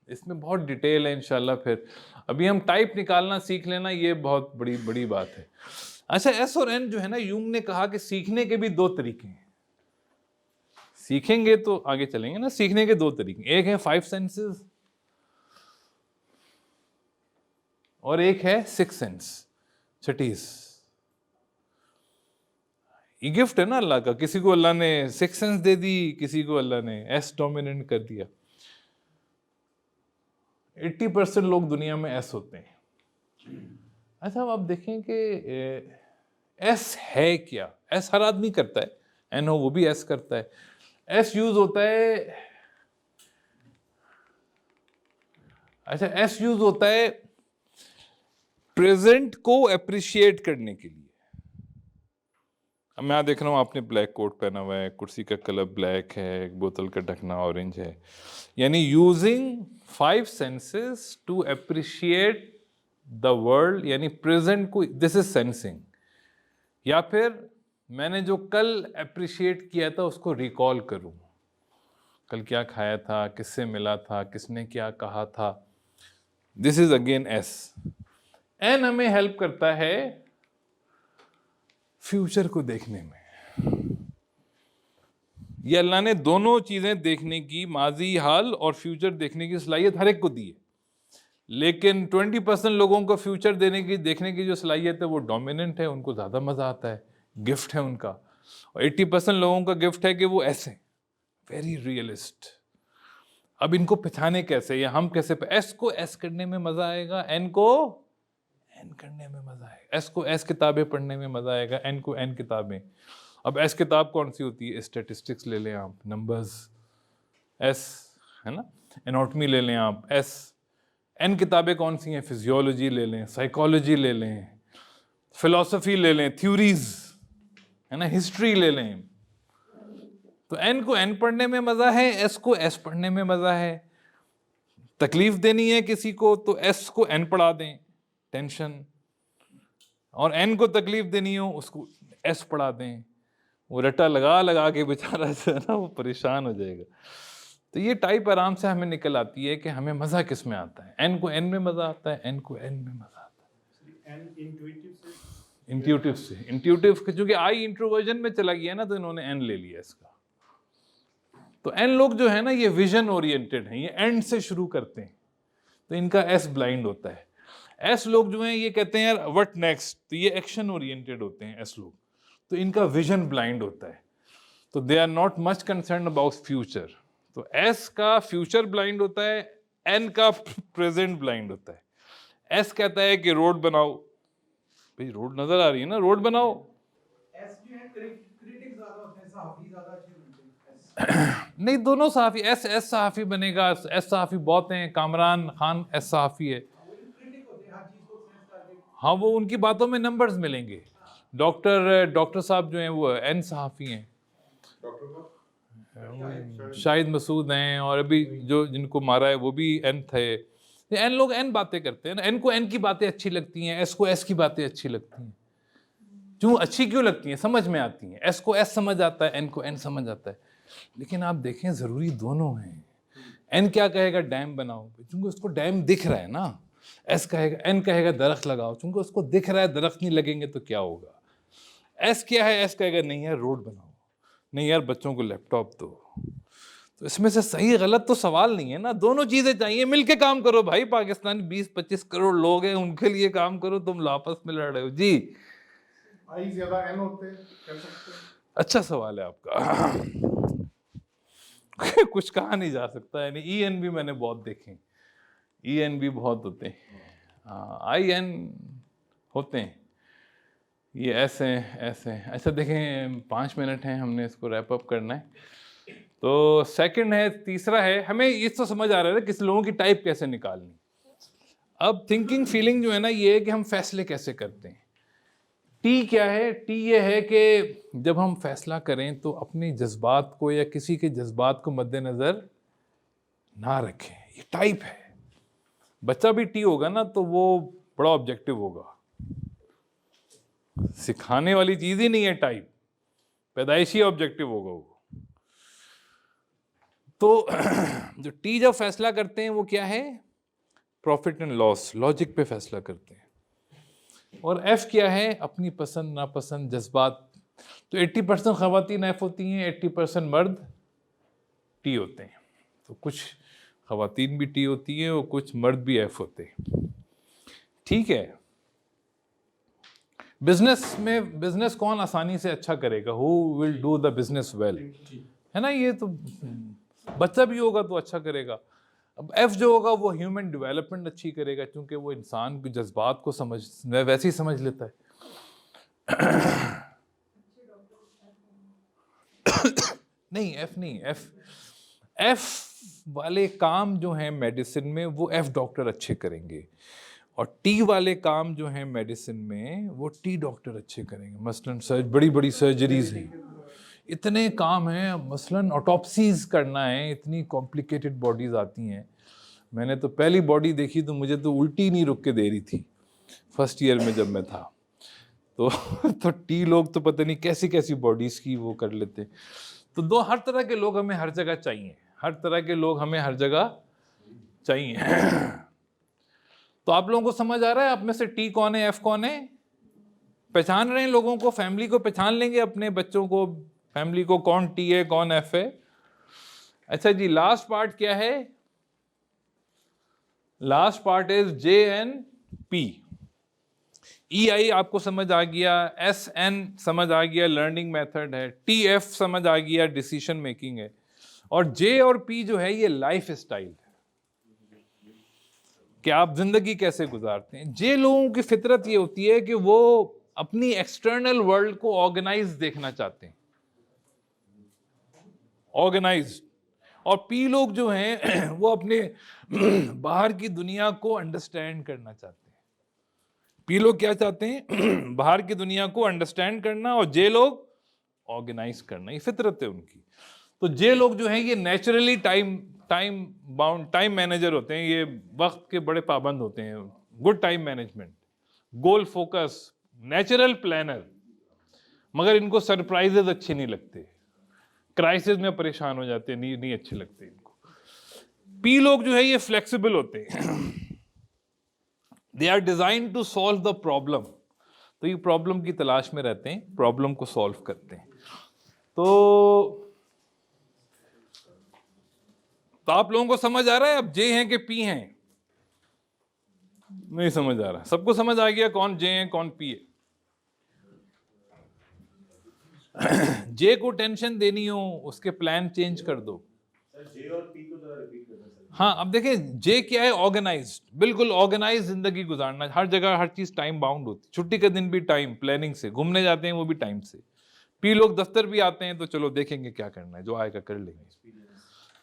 इसमें बहुत डिटेल है इंशाल्लाह। फिर अभी हम टाइप निकालना सीख लेना, ये बहुत बड़ी बात है। अच्छा, एस और एन जो है ना, यूंग ने कहा कि सीखने के भी दो तरीके हैं। सीखेंगे तो आगे चलेंगे ना, सीखने के दो तरीके, एक है 5 सेंसेस और एक है 6 सेंस, छठीस। ये गिफ्ट है ना अल्लाह का, किसी को अल्लाह ने 6 सेंस दे दी, किसी को अल्लाह ने एस डोमिनेंट कर दिया। 80% लोग दुनिया में एस होते हैं। अच्छा, अब आप देखें कि एस है क्या? एस हर आदमी करता है, एन हो वो भी एस करता है। एस यूज होता है, अच्छा, एस यूज होता है प्रेजेंट को अप्रिशिएट करने के लिए। अब मैं देख रहा हूँ आपने ब्लैक कोट पहना हुआ है, कुर्सी का कलर ब्लैक है, बोतल का ढकना ऑरेंज है, यानी using 5 senses to appreciate the world, यानी प्रेजेंट को, दिस इज सेंसिंग। या फिर मैंने जो कल अप्रिशिएट किया था उसको रिकॉल करूं, कल क्या खाया था, किससे मिला था, किसने क्या कहा था, this is again S. N हमें हेल्प करता है फ्यूचर को देखने में। ये अल्लाह ने दोनों चीजें देखने की, माजी हाल और फ्यूचर देखने की सलाहियत हर एक को दी है। लेकिन 20% लोगों को फ्यूचर देखने की जो सलाहियत है वो डोमिनेंट है, उनको ज़्यादा मज़ा आता है, गिफ्ट है उनका। और 80% लोगों का गिफ्ट है कि वो ऐसे वेरी रियलिस्ट। अब इनको पहचाने कैसे, या हम कैसे? एस को एस करने में मज़ा आएगा, एन को एन करने में मज़ा आएगा, एस को एस किताबें पढ़ने में मज़ा आएगा, एन को एन किताबें। अब एस किताब कौन सी होती है? स्टैटिस्टिक्स ले लें आप, नंबर्स, एस है ना। एनाटॉमी ले लें आप, एस। एन किताबें कौन सी हैं? फिजियोलॉजी ले लें, साइकोलॉजी ले लें, फिलॉसफी ले लें, थ्योरीज है ना, हिस्ट्री ले लें। तो एन को एन पढ़ने में मज़ा है, एस को एस पढ़ने में मज़ा है। तकलीफ देनी है किसी को तो एस को एन पढ़ा दें, टेंशन। और एन को तकलीफ देनी हो उसको एस पढ़ा दें, वो रट्टा लगा के बेचारा जो है ना वो परेशान हो जाएगा। तो ये टाइप आराम से हमें निकल आती है कि हमें मज़ा किस में आता है। एन को एन में मज़ा आता है, एन को एन में मज़ा आता है। एन इंट्यूटिव से क्योंकि आई इंट्रोवर्जन में चला गया ना, तो इन्होंने एन ले लिया इसका। तो एन लोग जो है ना ये विजन ओरिएंटेड हैं, ये एंड से शुरू करते हैं, तो इनका एस ब्लाइंड होता है। एस लोग जो हैं ये कहते हैं यार व्हाट नेक्स्ट, तो ये एक्शन ओरिएंटेड होते हैं एस लोग, तो इनका विजन ब्लाइंड होता है, तो they are not much concern about future. तो एस का फ्यूचर ब्लाइंड होता है, एन का प्रेजेंट ब्लाइंड होता है। एस कहता है कि रोड बनाओ, भाई रोड नजर आ रही है ना, रोड बनाओ। एस जो है क्रिटिक ज्यादा होते हैं, सहाफी ज्यादा अच्छे बनते हैं। नहीं, दोनों सहाफी, एस सहाफी बनेगा, एस सहाफी बहुत हैं, कामरान खान एस सहाफी है। क्रिटिक होते हैं हर चीज को सेंस करके। हाँ, वो उनकी बातों में नंबर्स मिलेंगे। डॉक्टर साहब जो हैं वो एन सहाफी हैं, डॉक्टर को शाहिद मसूद हैं, और अभी जो जिनको मारा है वो भी एन थे। एन लोग एन बातें करते हैं ना, एन को एन की बातें अच्छी लगती हैं, एस को एस की बातें अच्छी लगती हैं। क्यों अच्छी क्यों लगती हैं? समझ में आती हैं। एस को एस समझ आता है, एन को एन समझ आता है। लेकिन आप देखें ज़रूरी दोनों हैं। एन क्या कहेगा? डैम बनाओ, क्योंकि उसको डैम दिख रहा है ना। एन कहेगा दरख्त लगाओ, क्योंकि उसको दिख रहा है दरख्त नहीं लगेंगे तो क्या होगा। एस क्या है? एस कहेगा नहीं यार रोड बनाओ, नहीं यार बच्चों को लैपटॉप दो। तो इसमें से सही गलत तो सवाल नहीं है ना, दोनों चीजें चाहिए, मिलके काम करो भाई। पाकिस्तान 20-25 करोड़ लोग हैं, उनके लिए काम करो, तुम आपस में लड़ रहे हो जी। आई ज्यादा एन होते कर सकते हैं। अच्छा सवाल है आपका। कुछ कहा नहीं जा सकता, यानी ई एन भी मैंने बहुत देखे, ई एन भी बहुत होते हैं, आई एन होते हैं, ये ऐसे ऐसे। अच्छा देखें 5 मिनट हैं, हमने इसको रैप अप करना है। तो सेकंड है, तीसरा है, हमें ये तो समझ आ रहा है किस लोगों की टाइप कैसे निकालनी। अब थिंकिंग फीलिंग जो है ना, ये है कि हम फैसले कैसे करते हैं। टी क्या है? टी ये है कि जब हम फैसला करें तो अपने जज्बात को या किसी के जज्बात को मद्देनजर ना रखें, ये टाइप है। बच्चा भी टी होगा ना तो वो बड़ा ऑब्जेक्टिव होगा, सिखाने वाली चीज ही नहीं है टाइप, पैदाइशी ऑब्जेक्टिव होगा वो। तो जो टी जब फैसला करते हैं वो क्या है? प्रॉफिट एंड लॉस, लॉजिक पे फैसला करते हैं। और एफ क्या है? अपनी पसंद नापसंद, जज्बात। तो 80% खवातीन एफ होती हैं, 80% मर्द टी होते हैं। तो कुछ खवातीन भी टी होती हैं और कुछ मर्द भी एफ होते हैं, ठीक है। बिजनेस में, बिजनेस कौन आसानी से अच्छा करेगा? Who will do the business well, है ना। ये तो बच्चा भी होगा तो अच्छा करेगा। अब एफ जो होगा वो ह्यूमन डेवलपमेंट अच्छी करेगा, क्योंकि वो इंसान के जज्बात को समझ वैसे ही समझ लेता है। नहीं एफ नहीं, एफ वाले काम जो हैं मेडिसिन में वो एफ डॉक्टर अच्छे करेंगे, और टी वाले काम जो हैं मेडिसिन में वो टी डॉक्टर अच्छे करेंगे। मसलन बड़ी बड़ी सर्जरीज हैं, इतने काम हैं, मसलन ऑटोप्सीज करना है, इतनी कॉम्प्लिकेटेड बॉडीज आती हैं। मैंने तो पहली बॉडी देखी तो मुझे तो उल्टी नहीं रुक के दे रही थी फर्स्ट ईयर में जब मैं था। तो टी लोग तो पता नहीं कैसी कैसी बॉडीज की वो कर लेते। तो हर तरह के लोग हमें हर जगह चाहिए, हर तरह के लोग हमें हर जगह चाहिए। तो आप लोगों को समझ आ रहा है आप में से टी कौन है, एफ कौन है? पहचान रहे हैं लोगों को, फैमिली को पहचान लेंगे, अपने बच्चों को, फैमिली को, कौन टी है कौन एफ है। अच्छा जी, लास्ट पार्ट क्या है? Last part is J N P. E I आपको समझ आ गया, एस एन समझ आ गया, लर्निंग मेथड है, टी एफ समझ आ गया, डिसीजन मेकिंग है, और जे और पी जो है ये लाइफ स्टाइल है कि आप जिंदगी कैसे गुजारते हैं। जे लोगों की फितरत ये होती है कि वो अपनी एक्सटर्नल वर्ल्ड को ऑर्गेनाइज देखना चाहते हैं, ऑर्गेनाइज्ड। और पी लोग जो हैं वो अपने बाहर की दुनिया को अंडरस्टैंड करना चाहते हैं। पी लोग क्या चाहते हैं? बाहर की दुनिया को अंडरस्टैंड करना, और जे लोग ऑर्गेनाइज करना, ये फितरत है उनकी। तो जे लोग जो हैं ये naturally time bound, time manager होते हैं, ये वक्त के बड़े पाबंद होते हैं, गुड टाइम मैनेजमेंट, गोल फोकस, नेचुरल प्लानर। मगर इनको सरप्राइजेस अच्छे नहीं लगते, क्राइसिस में परेशान हो जाते हैं, नहीं अच्छे लगते इनको। पी लोग जो है ये फ्लेक्सिबल होते हैं, they are design to solve the problem. तो ये प्रॉब्लम की तलाश में रहते हैं, प्रॉब्लम को सॉल्व करते हैं। तो आप लोगों को समझ आ रहा है अब जे हैं कि पी हैं? नहीं समझ आ रहा? सबको समझ आ गया कौन जे हैं कौन पी है? जे को टेंशन देनी हो उसके प्लान चेंज कर दो। सर जे और पी को जरा रिपीट करना सर। हाँ, अब देखें जे क्या है? ऑर्गेनाइज्ड, बिल्कुल ऑर्गेनाइज जिंदगी गुजारना, हर जगह हर चीज टाइम बाउंड होती, छुट्टी के दिन भी टाइम प्लानिंग से, घूमने जाते हैं वो भी टाइम से। पी लोग दफ्तर भी आते हैं तो चलो देखेंगे क्या करना है, जो आएगा कर लेंगे,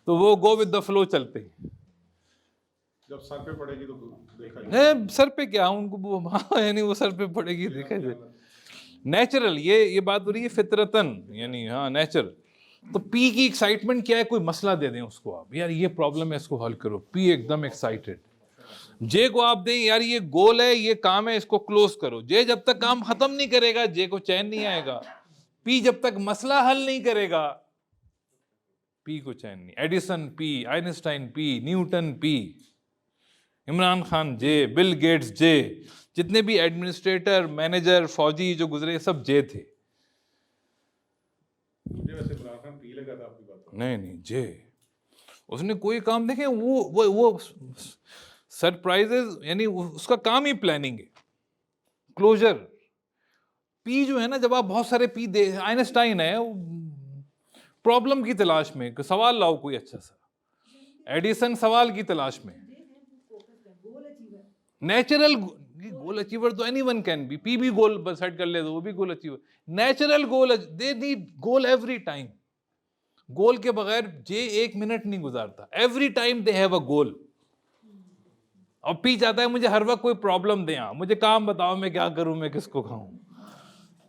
तो वो गो विद द फ्लो चलते हैं। जब सर पे पड़ेगी तो देखा नहीं सर पे क्या उनको, हाँ यानी वो सर पे पड़ेगी देखा जाए, नेचुरल, ये बात हो रही है फितरतन, यानी हाँ नेचुरल। तो पी की एक्साइटमेंट क्या है? कोई मसला दे दें उसको आप, यार ये प्रॉब्लम है इसको हल करो, पी एकदम एक्साइटेड। जे को आप दें यार ये गोल है, ये काम है, इसको क्लोज करो। जे जब तक काम खत्म नहीं करेगा जे को चैन नहीं आएगा। पी जब तक मसला हल नहीं करेगा पी को चैन नहीं। Edison P, Einstein P, Newton P, Imran Khan J, Bill Gates J, जितने भी एडमिनिस्ट्रेटर, मैनेजर, फौजी जो गुजरे सब जे थे। मुझे वैसे इमरान खान पी लगा था आपकी बात। नहीं जे, उसने कोई काम देखे, वो सरप्राइजेस, यानी उसका काम ही प्लानिंग है, क्लोजर। पी जो है ना, जब आप बहुत सारे पी दे, आइंस्टाइन है प्रॉब्लम की तलाश में, सवाल लाओ कोई अच्छा सा, एडिसन सवाल की तलाश में, नेचुरल गोल अचीवर तो एनीवन कैन बी, पी भी गोल सेट कर ले तो वो भी goal achiever, natural goal, they need goal every time. Goal के बगैर जे 1 मिनट नहीं गुजारता, every time they have a goal. और पी चाहता है मुझे हर वक्त कोई प्रॉब्लम दे, मुझे काम बताओ मैं क्या करूं, मैं किसको खाऊं।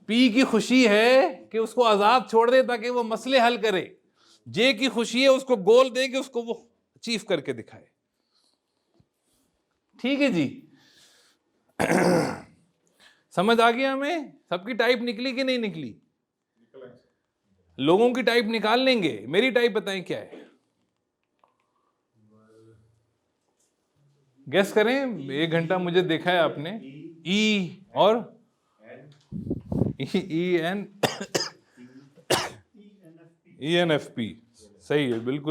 पी की खुशी है कि उसको आजाद छोड़ दे ताकि वो मसले हल करे, जे की खुशी है उसको गोल दे कि उसको वो अचीव करके दिखाए। ठीक है जी, समझ आ गया हमें? सबकी टाइप निकली कि नहीं निकली? लोगों की टाइप निकाल लेंगे, मेरी टाइप बताएं क्या है, गेस करें। 1 घंटा मुझे देखा है आपने। ई और ENFP, सही है बिल्कुल।